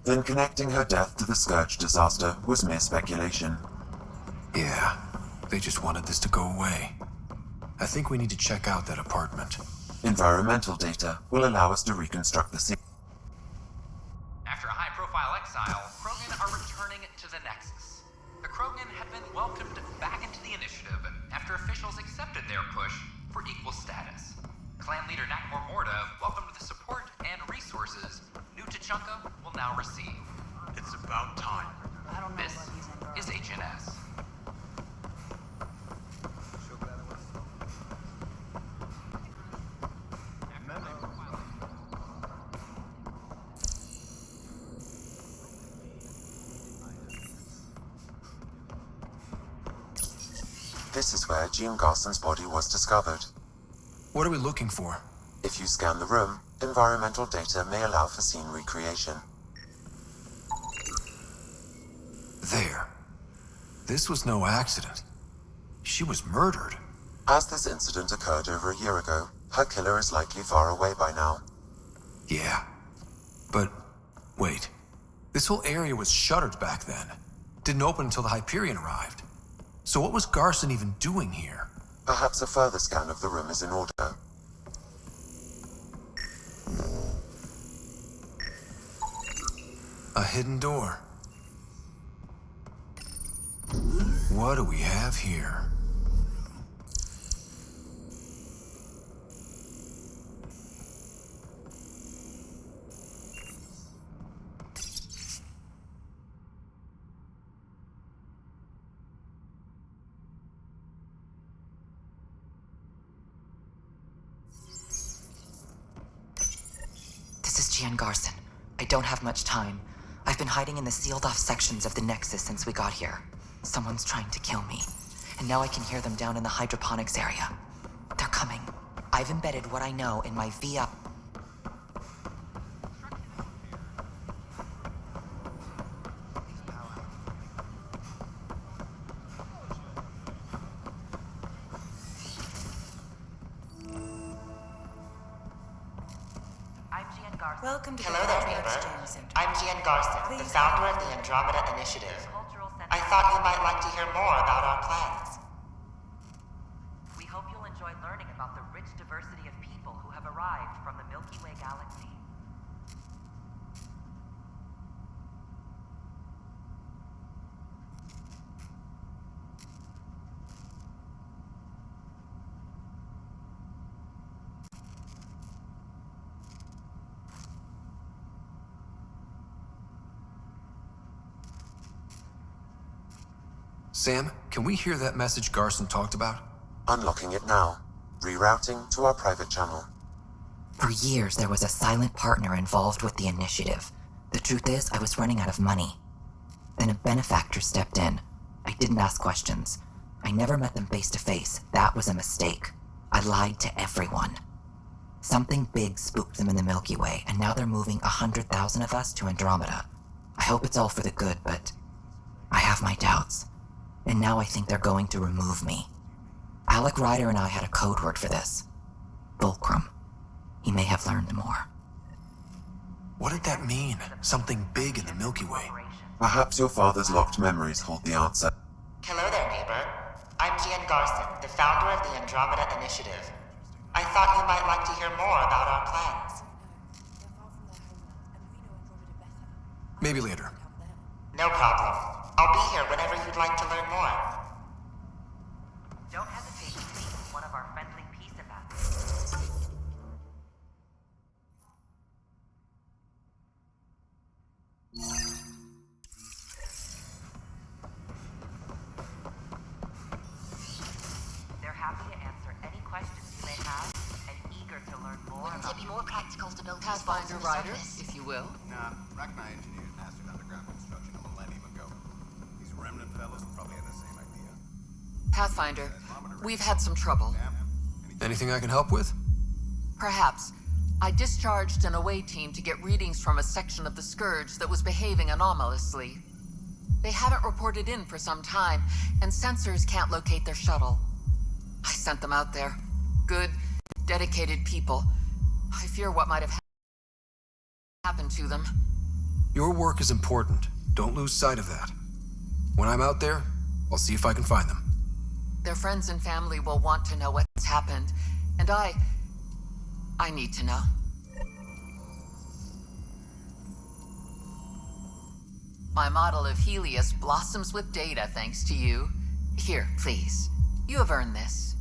Then connecting her death to the Scourge disaster was mere speculation. Yeah, they just wanted this to go away. I think we need to check out that apartment. Environmental data will allow us to reconstruct the scene. After a high-profile exile, Krogan are returning to the Nexus. The Krogan have been welcomed back into the initiative after officials accepted their push for equal status. Clan leader Nakmor Morda welcomed the support and resources New Tachanka will now receive. It's about time. I don't know This about these Angara. is HNS. This is where Jean Garson's body was discovered. What are we looking for? If you scan the room, environmental data may allow for scene recreation. There. This was no accident. She was murdered. As this incident occurred over a year ago, her killer is likely far away by now. Yeah. But, wait. This whole area was shuttered back then. Didn't open until the Hyperion arrived. So what was Garson even doing here? Perhaps a further scan of the room is in order. A hidden door. What do we have here? This is Jean Garson. I don't have much time. I've been hiding in the sealed-off sections of the Nexus since we got here. Someone's trying to kill me. And now I can hear them down in the hydroponics area. They're coming. I've embedded what I know in my VI. Welcome to Hello the there, Cultural neighbor. Exchange Center. I'm Gian Garson, the Please founder of the Andromeda Initiative. I thought you might like to hear more about our plans. We hope you'll enjoy learning about the rich diversity of people who have arrived from the Milky Way galaxy. Sam, can we hear that message Garson talked about? Unlocking it now. Rerouting to our private channel. For years, there was a silent partner involved with the initiative. The truth is, I was running out of money. Then a benefactor stepped in. I didn't ask questions. I never met them face to face. That was a mistake. I lied to everyone. Something big spooked them in the Milky Way, and now they're moving 100,000 of us to Andromeda. I hope it's all for the good, but I have my doubts. And now I think they're going to remove me. Alec Ryder and I had a code word for this. Fulcrum. He may have learned more. What did that mean? Something big in the Milky Way. Perhaps your father's locked memories hold the answer. Hello there, neighbor. I'm Gian Garson, the founder of the Andromeda Initiative. I thought you might like to hear more about our plans. Maybe later. No problem. I'll be here whenever you'd like to learn more. Don't hesitate to speak with one of our friendly peace ambassadors. They're happy to answer any questions you may have and eager to learn more Wouldn't about it be more practical to build Pathfinder Rider, if you will. Nah, Rachni engineers mastered underground construction a millennium ago. These remnant fellows probably had the same idea. Pathfinder, we've had some trouble. Anything I can help with? Perhaps. I discharged an away team to get readings from a section of the Scourge that was behaving anomalously. They haven't reported in for some time, and sensors can't locate their shuttle. I sent them out there. Good, dedicated people. I fear what might have happened to them. Your work is important. Don't lose sight of that. When I'm out there, I'll see if I can find them. Their friends and family will want to know what's happened, and I need to know. My model of Helios blossoms with data thanks to you. Here, please. You have earned this.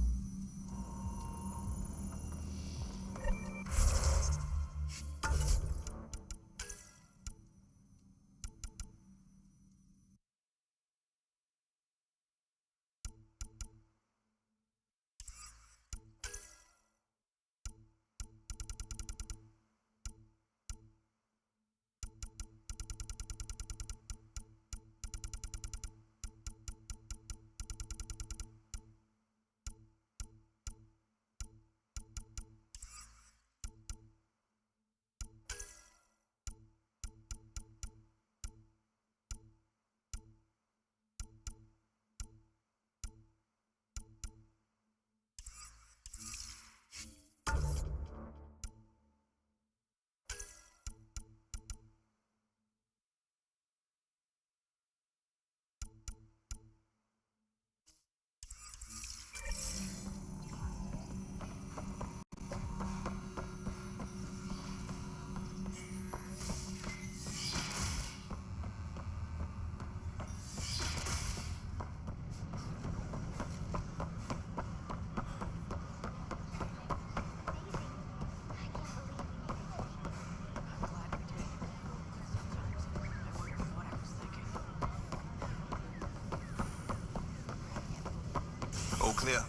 All clear.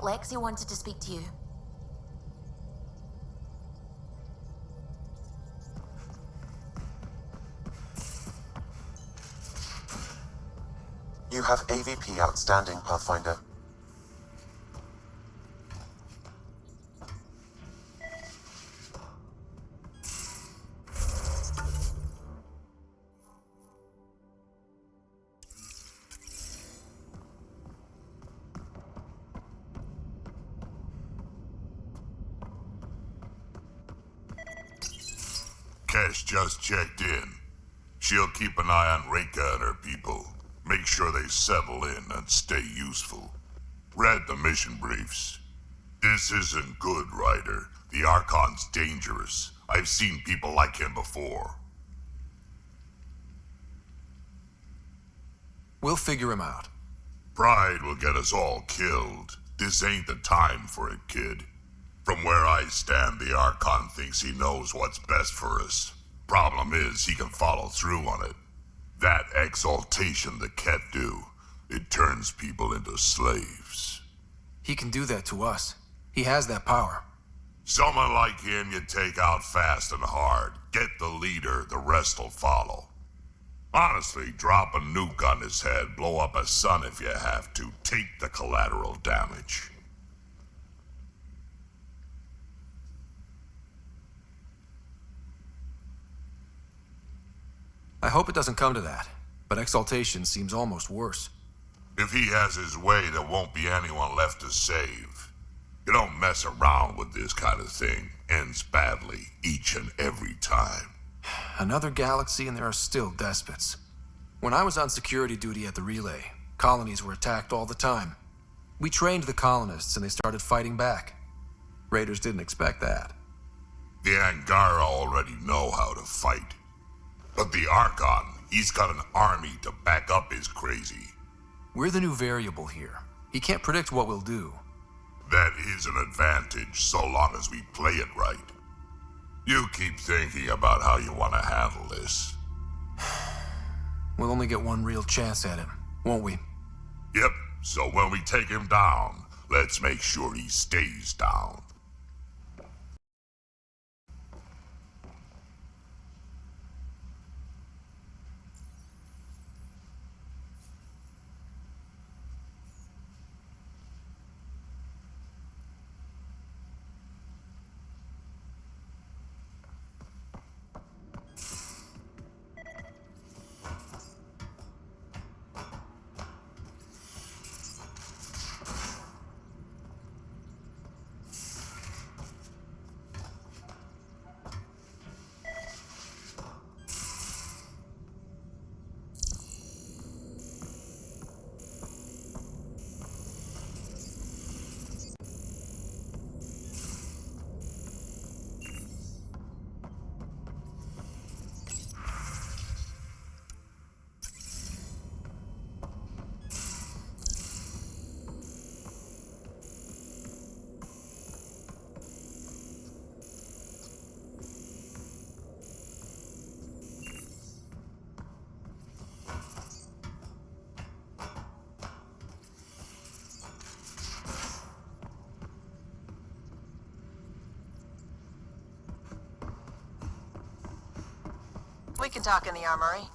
Lexi wanted to speak to you. You have AVP outstanding, Pathfinder. Kesh just checked in. She'll keep an eye on Reika and her people. Make sure they settle in and stay useful. Read the mission briefs. This isn't good, Ryder. The Archon's dangerous. I've seen people like him before. We'll figure him out. Pride will get us all killed. This ain't the time for it, kid. From where I stand, the Archon thinks he knows what's best for us. Problem is, he can follow through on it. That exaltation the Ket do, it turns people into slaves. He can do that to us. He has that power. Someone like him you take out fast and hard. Get the leader, the rest will follow. Honestly, drop a nuke on his head, blow up a sun if you have to. Take the collateral damage. I hope it doesn't come to that, but exaltation seems almost worse. If he has his way, there won't be anyone left to save. You don't mess around with this kind of thing. Ends badly, each and every time. Another galaxy and there are still despots. When I was on security duty at the relay, colonies were attacked all the time. We trained the colonists and they started fighting back. Raiders didn't expect that. The Angara already know how to fight. But the Archon, he's got an army to back up his crazy. We're the new variable here. He can't predict what we'll do. That is an advantage, so long as we play it right. You keep thinking about how you want to handle this. We'll only get one real chance at him, won't we? Yep, so when we take him down, let's make sure he stays down. We can talk in the armory.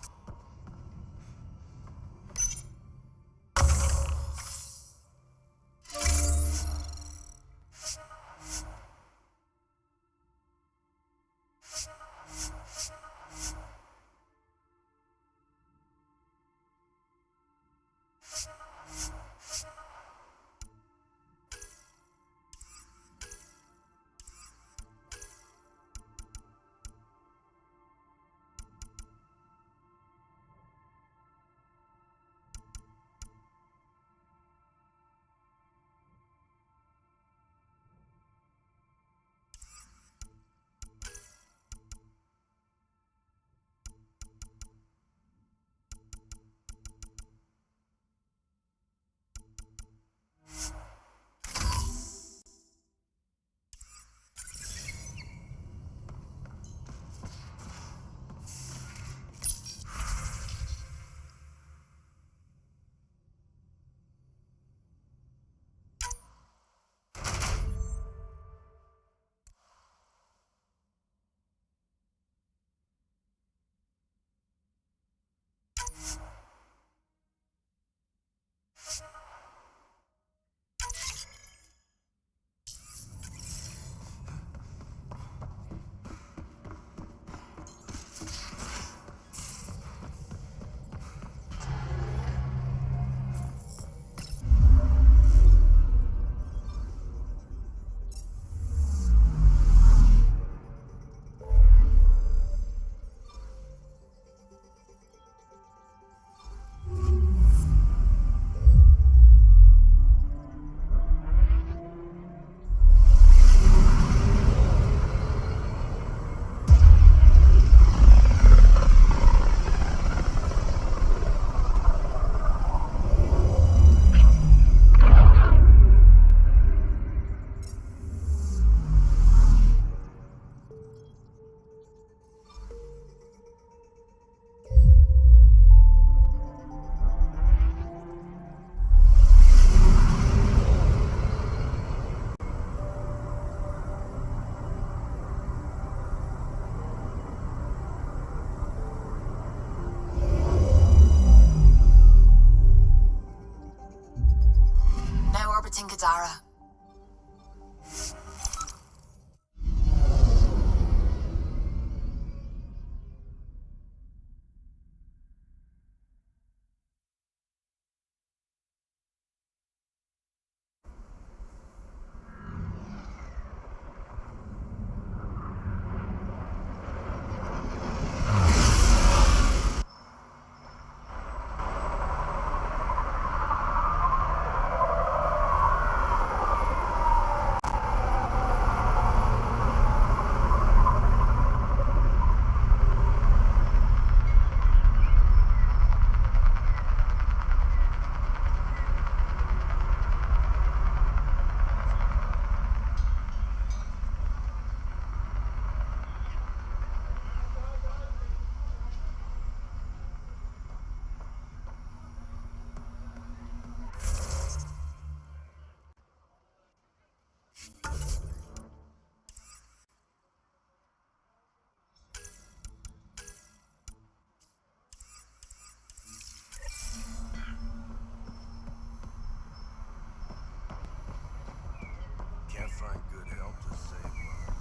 Can't find good help to save lives.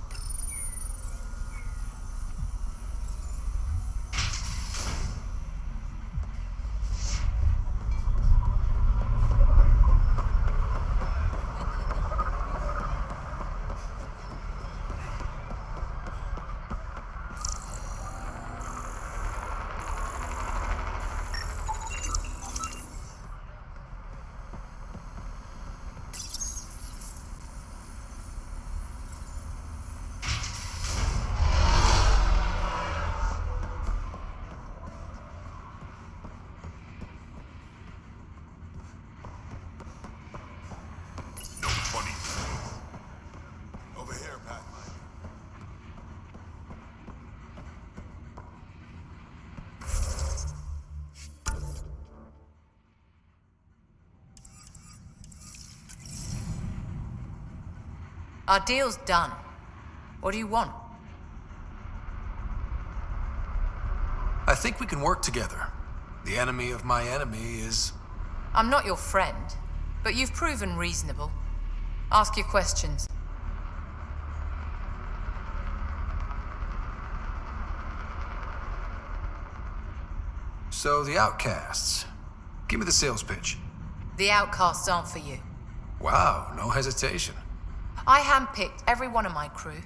No funny. Over here, Pathfinder. Our deal's done. What do you want? I think we can work together. The enemy of my enemy is... I'm not your friend, but you've proven reasonable. Ask your questions. So, the outcasts. Give me the sales pitch. The outcasts aren't for you. Wow, no hesitation. I handpicked every one of my crew.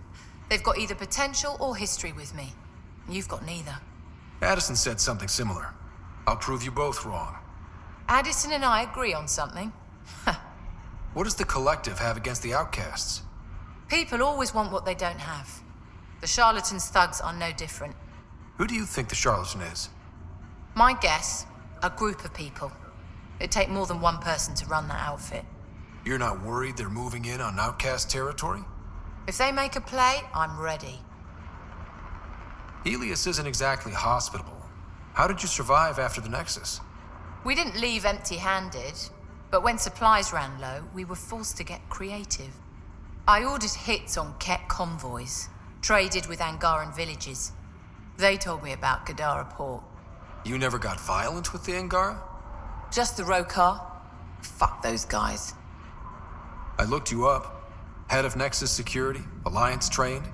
They've got either potential or history with me. You've got neither. Addison said something similar. I'll prove you both wrong. Addison and I agree on something. What does the Collective have against the outcasts? People always want what they don't have. The charlatans' thugs are no different. Who do you think the charlatan is? My guess, a group of people. It'd take more than one person to run that outfit. You're not worried they're moving in on outcast territory? If they make a play, I'm ready. Helios isn't exactly hospitable. How did you survive after the Nexus? We didn't leave empty-handed, but when supplies ran low, we were forced to get creative. I ordered hits on Ket convoys, traded with Angaran villages. They told me about Gadara port. You never got violent with the Angara? Just the Rokar? Fuck those guys. I looked you up. Head of Nexus Security, Alliance trained.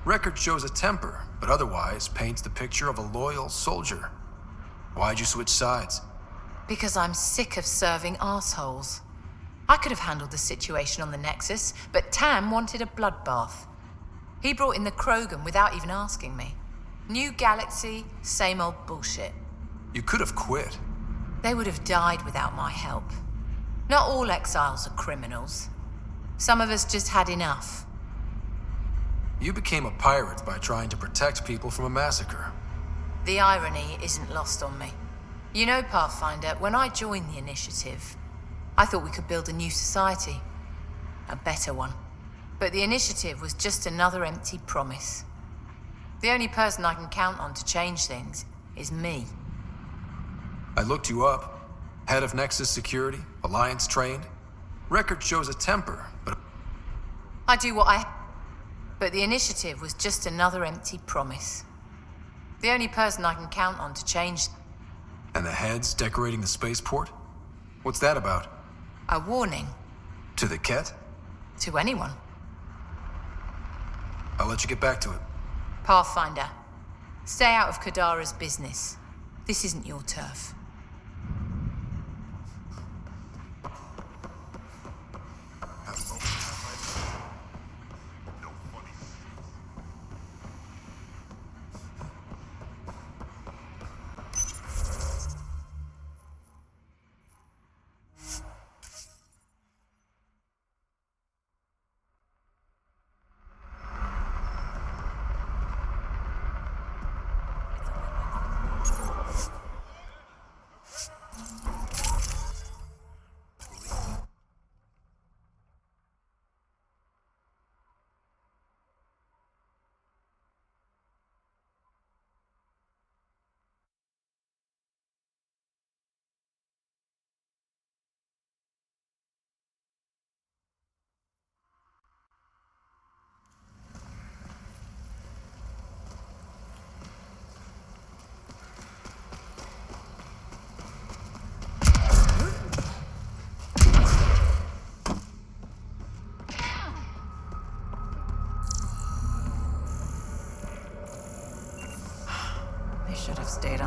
Record shows a temper, but otherwise paints the picture of a loyal soldier. Why'd you switch sides? Because I'm sick of serving assholes. I could have handled the situation on the Nexus, but Tam wanted a bloodbath. He brought in the Krogan without even asking me. New galaxy, same old bullshit. You could have quit. They would have died without my help. Not all exiles are criminals. Some of us just had enough. You became a pirate by trying to protect people from a massacre. The irony isn't lost on me. You know, Pathfinder, when I joined the Initiative, I thought we could build a new society. A better one. But the Initiative was just another empty promise. The only person I can count on to change things is me. I looked you up. Head of Nexus Security, Alliance trained. Record shows a temper, but... I do what I... But the Initiative was just another empty promise. The only person I can count on to change... And the heads decorating the spaceport? What's that about? A warning. To the Ket? To anyone. I'll let you get back to it. Pathfinder, stay out of Kadara's business. This isn't your turf.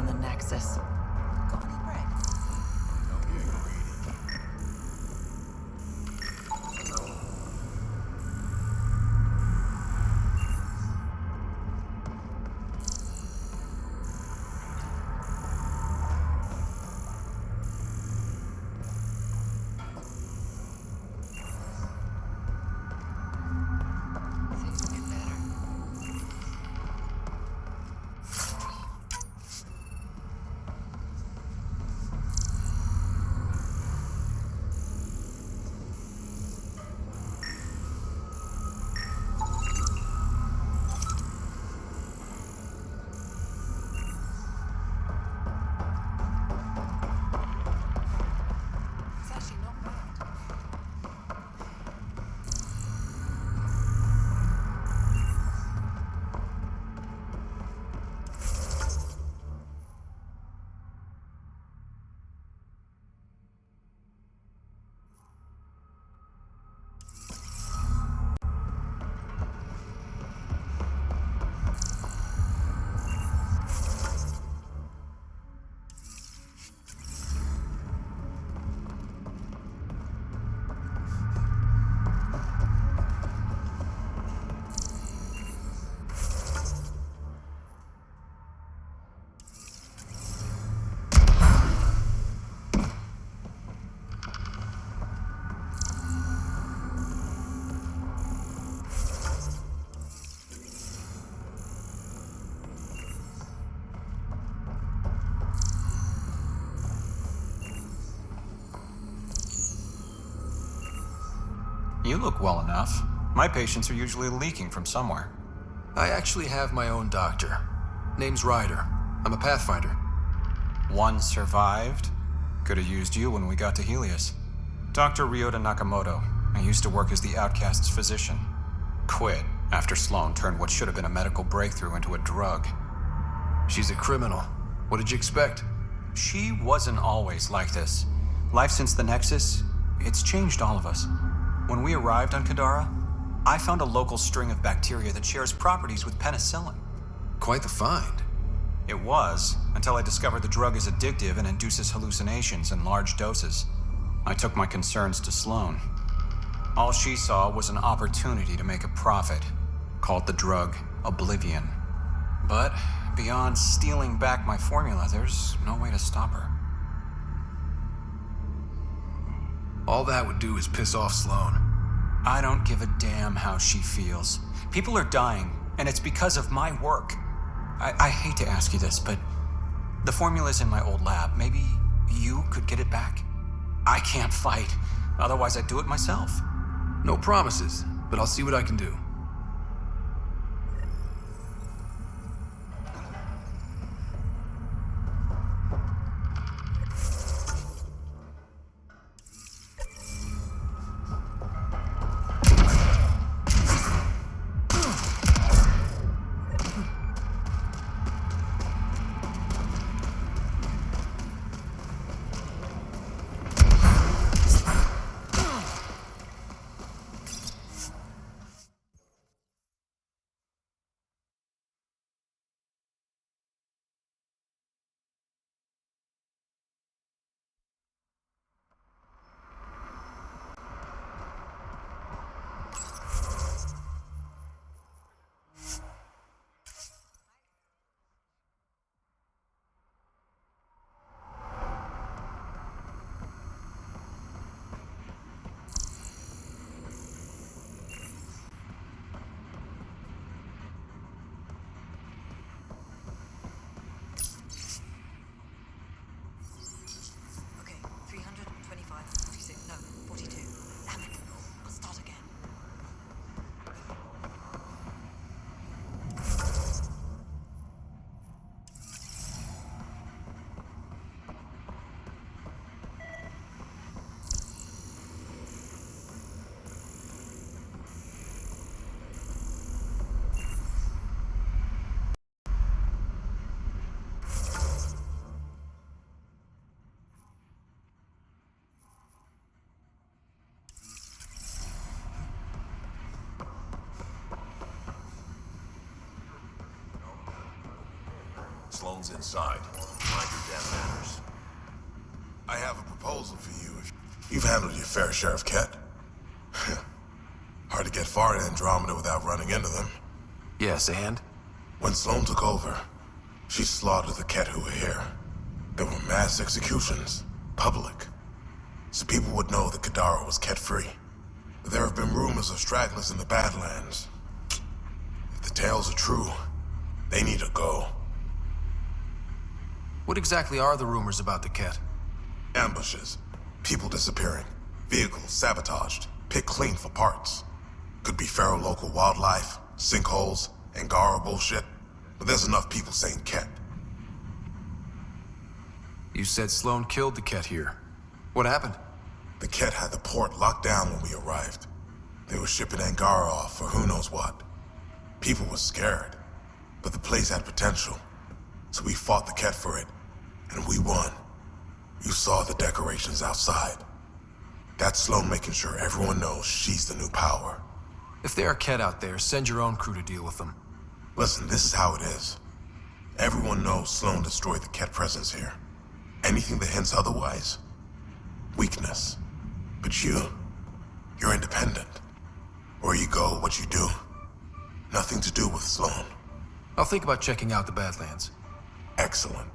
the Nexus. Got any bread? It's actually not bad. You look well enough. My patients are usually leaking from somewhere. I actually have my own doctor. Name's Ryder. I'm a Pathfinder. One survived. Could have used you when we got to Helios. Dr. Ryota Nakamoto. I used to work as the Outcast's physician. Quit after Sloan turned what should have been a medical breakthrough into a drug. She's a criminal. What did you expect? She wasn't always like this. Life since the Nexus, it's changed all of us. When we arrived on Kadara, I found a local string of bacteria that shares properties with penicillin. Quite the find. It was, until I discovered the drug is addictive and induces hallucinations in large doses. I took my concerns to Sloan. All she saw was an opportunity to make a profit, called the drug Oblivion. But beyond stealing back my formula, there's no way to stop her. All that would do is piss off Sloan. I don't give a damn how she feels. People are dying, and it's because of my work. I hate to ask you this, but the formula's in my old lab. Maybe you could get it back? I can't fight. Otherwise, I'd do it myself. No promises, but I'll see what I can do. Okay, 325, 46, no, 42. Damn it. I'll start again. Sloan's inside. I have a proposal for you. You've handled your fair share of Ket. Hard to get far in Andromeda without running into them. Yes, and? When Sloane took over, she slaughtered the Ket who were here. There were mass executions, public. So people would know that Kadara was Ket-free. But there have been rumors of stragglers in the Badlands. If the tales are true, they need to go. What exactly are the rumors about the Ket? Ambushes, people disappearing, vehicles sabotaged, picked clean for parts. Could be feral local wildlife, sinkholes, Angara bullshit. But there's enough people saying Ket. You said Sloane killed the Ket here. What happened? The Ket had the port locked down when we arrived. They were shipping Angara off for who knows what. People were scared, but the place had potential. So we fought the Ket for it, and we won. You saw the decorations outside. That's Sloane making sure everyone knows she's the new power. If there are Ket out there, send your own crew to deal with them. Listen, this is how it is. Everyone knows Sloane destroyed the Ket presence here. Anything that hints otherwise, weakness. But you're independent. Where you go, what you do. Nothing to do with Sloane. I'll think about checking out the Badlands. Excellent.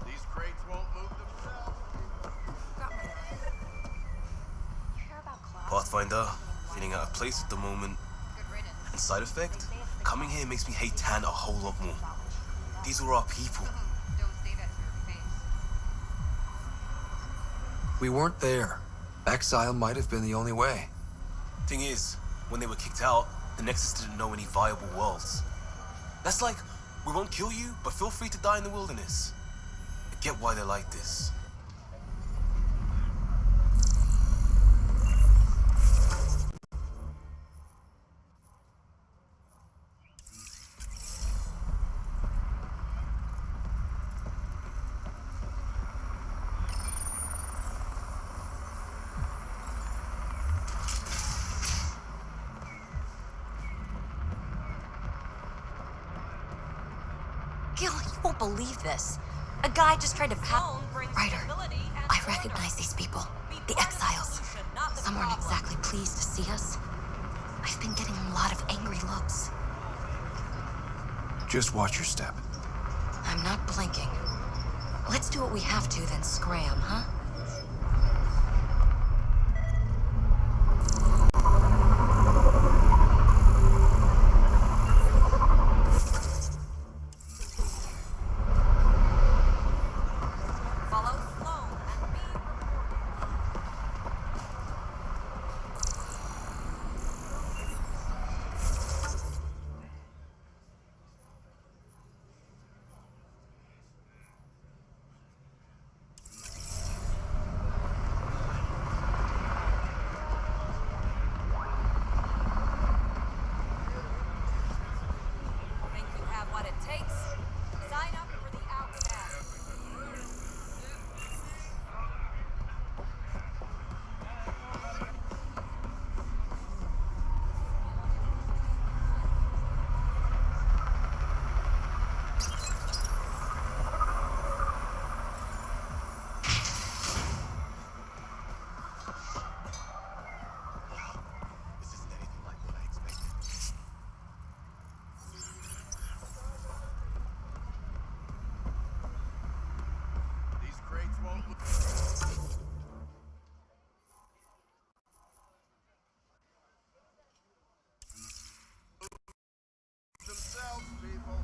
These crates won't move themselves. Pathfinder, feeling out of place at the moment. And side effect? Coming here makes me hate Tan a whole lot more. These are our people. We weren't there. Exile might have been the only way. Thing is, when they were kicked out, the Nexus didn't know any viable worlds. That's like, we won't kill you, but feel free to die in the wilderness. I get why they're like this. Gil, you won't believe this. A guy just tried to Ryder, I recognize these people. The exiles. Some weren't exactly pleased to see us. I've been getting a lot of angry looks. Just watch your step. I'm not blinking. Let's do what we have to, then scram, huh? These crates won't move themselves, people.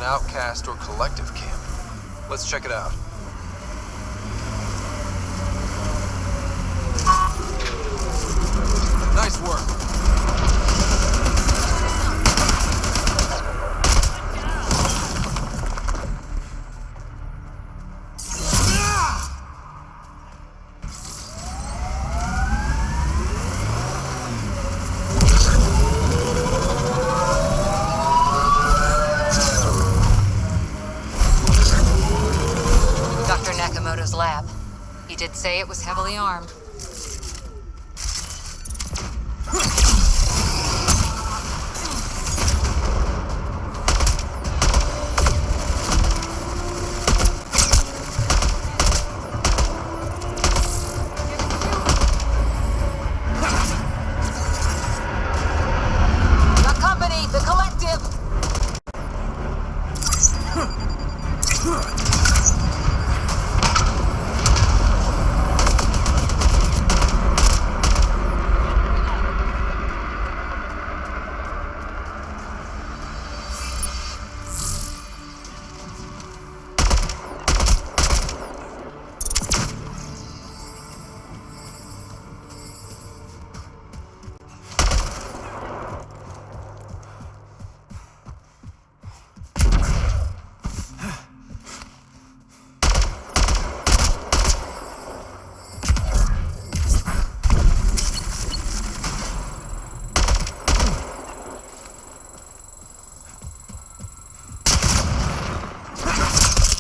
outcast or collective camp. Let's check it out. Nice work. Dr. Nakamoto's lab. He did say it was heavily armed. The company, the collective!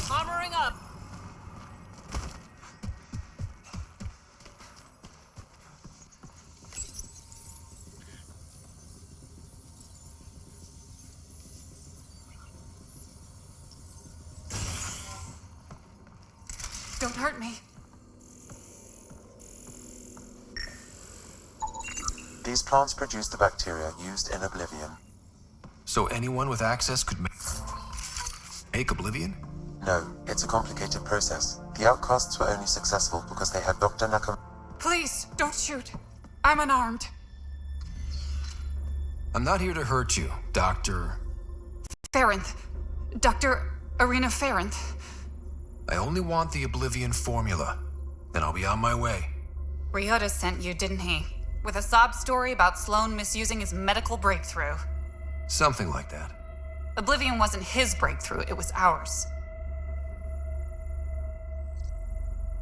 Armoring up! Don't hurt me. These plants produce the bacteria used in Oblivion. So anyone with access could make Oblivion? No, it's a complicated process. The outcasts were only successful because they had Dr. Nakamoto. Please, don't shoot. I'm unarmed. I'm not here to hurt you, Doctor. Farinth. Dr. Arena Farinth. I only want the Oblivion formula. Then I'll be on my way. Ryota sent you, didn't he? With a sob story about Sloan misusing his medical breakthrough. Something like that. Oblivion wasn't his breakthrough, it was ours.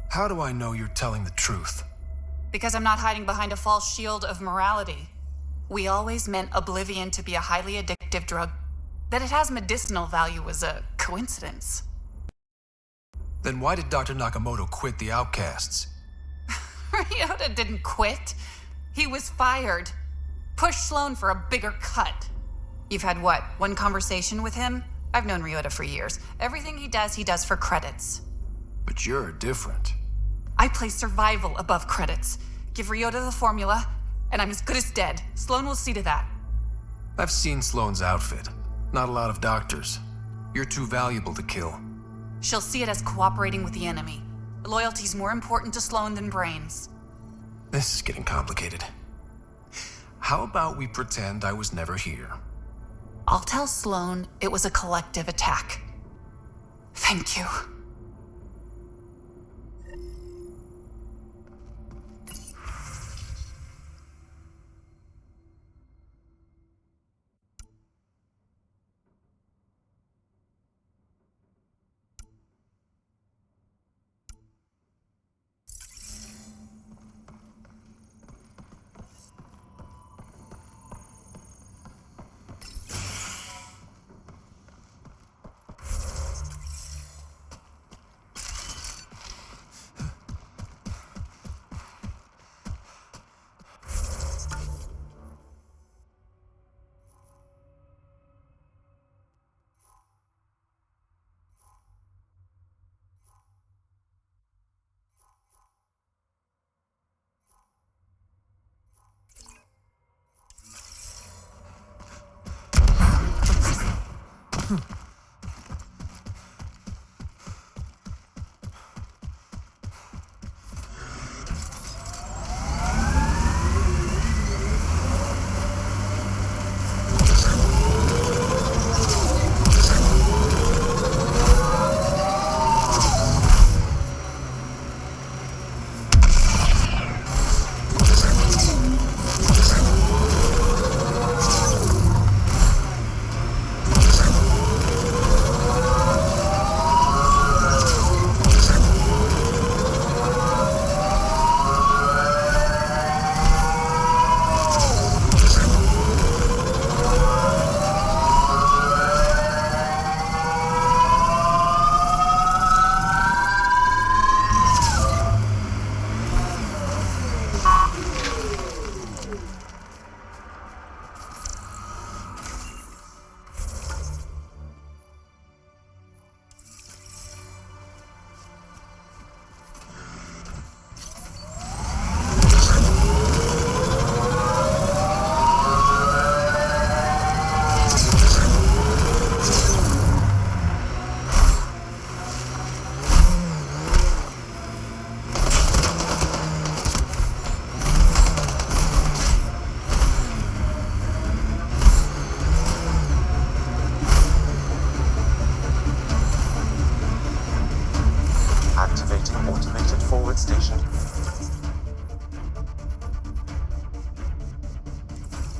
How do I know you're telling the truth? Because I'm not hiding behind a false shield of morality. We always meant Oblivion to be a highly addictive drug. That it has medicinal value was a coincidence. Then why did Dr. Nakamoto quit the outcasts? Ryota didn't quit. He was fired. Pushed Sloan for a bigger cut. You've had what, one conversation with him? I've known Ryota for years. Everything he does for credits. But you're different. I place survival above credits. Give Ryota the formula, and I'm as good as dead. Sloan will see to that. I've seen Sloane's outfit. Not a lot of doctors. You're too valuable to kill. She'll see it as cooperating with the enemy. Loyalty's more important to Sloan than brains. This is getting complicated. How about we pretend I was never here? I'll tell Sloan it was a collective attack. Thank you.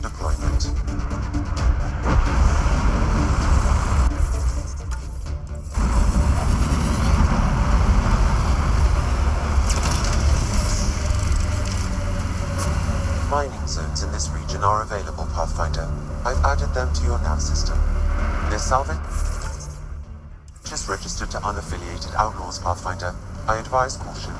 Deployment. Mining zones in this region are available, Pathfinder. I've added them to your nav system. Their salvage is registered to unaffiliated outlaws, Pathfinder. I advise caution.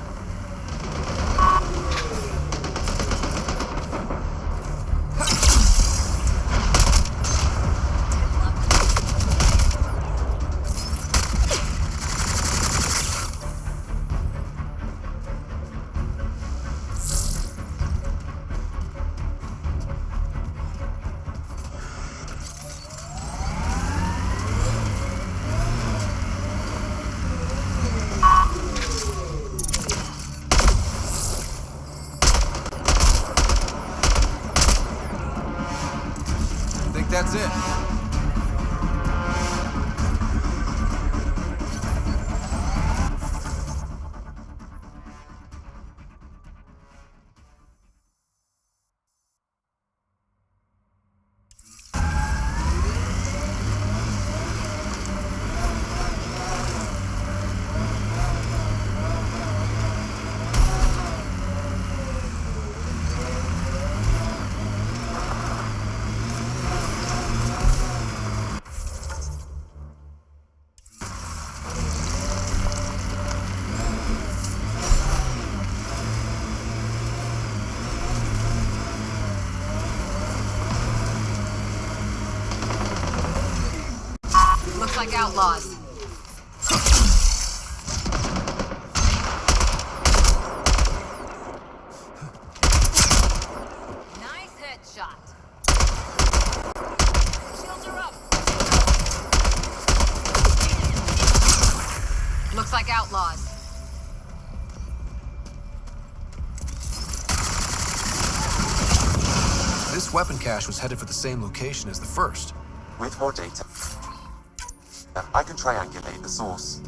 Think that's it. Looks like outlaws. Nice headshot. Shields are up. Looks like outlaws. This weapon cache was headed for the same location as the first. With more data, I can triangulate the source.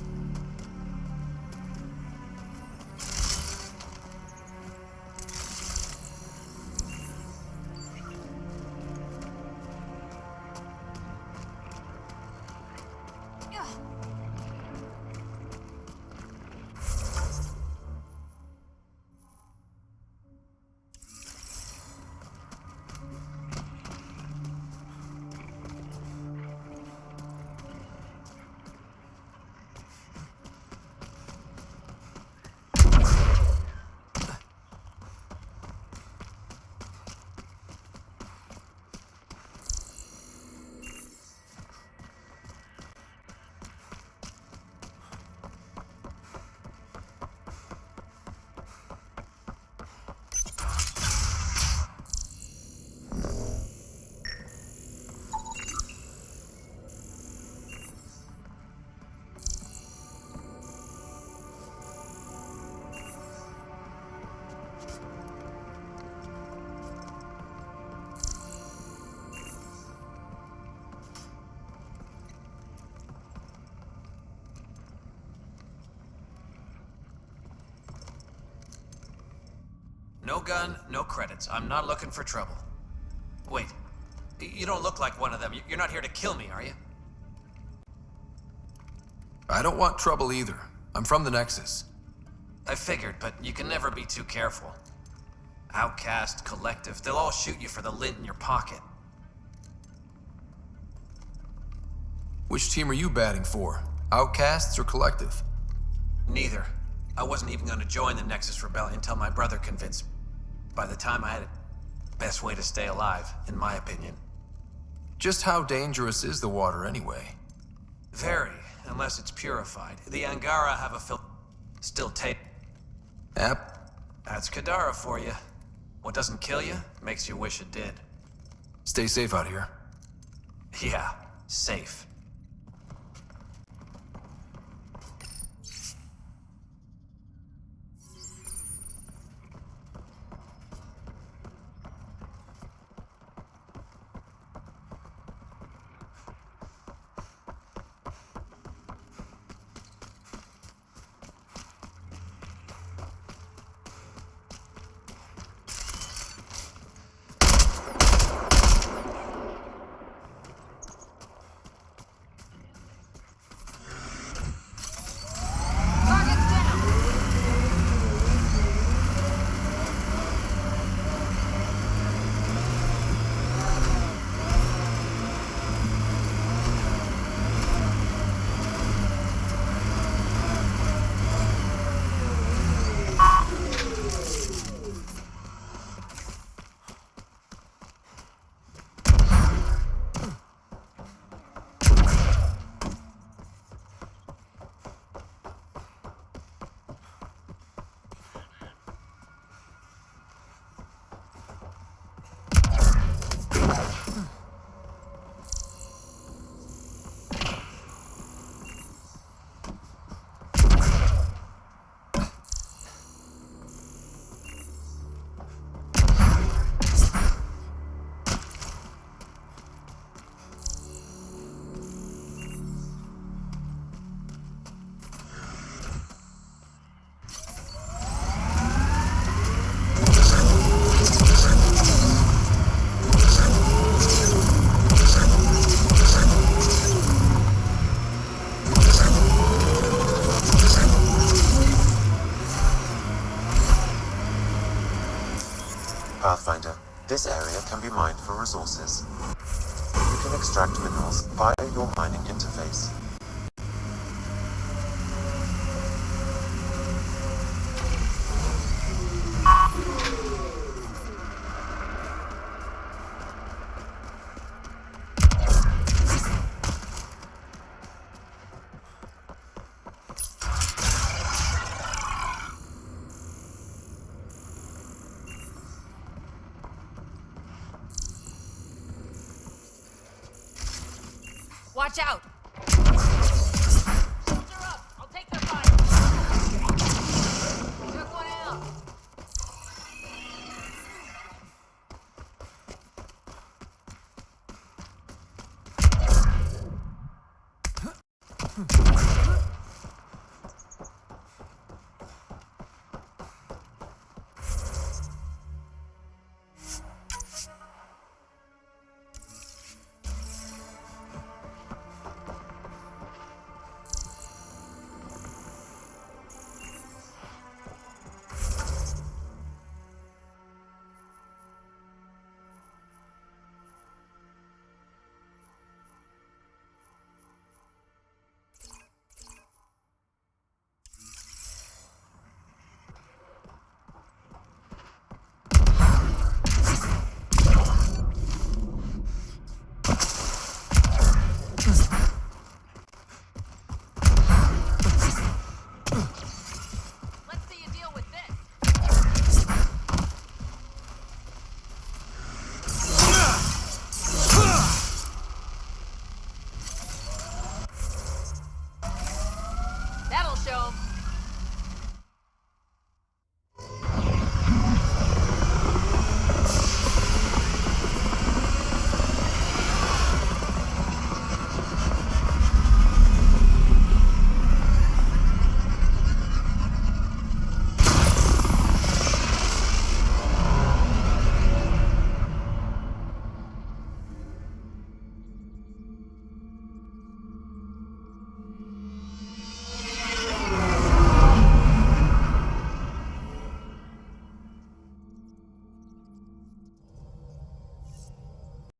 No gun, no credits. I'm not looking for trouble. Wait, you don't look like one of them. You're not here to kill me, are you? I don't want trouble either. I'm from the Nexus. I figured, but you can never be too careful. Outcast, collective, they'll all shoot you for the lint in your pocket. Which team are you batting for? Outcasts or Collective? Neither. I wasn't even going to join the Nexus Rebellion until my brother convinced me. By the time I had it, best way to stay alive, in my opinion. Just how dangerous is the water anyway? Very, unless it's purified. The Angara have a still taste. Yep. That's Kadara for you. What doesn't kill you, makes you wish it did. Stay safe out here. Yeah, safe. Pathfinder, this area can be mined for resources. You can extract minerals via your mining interface. Watch out!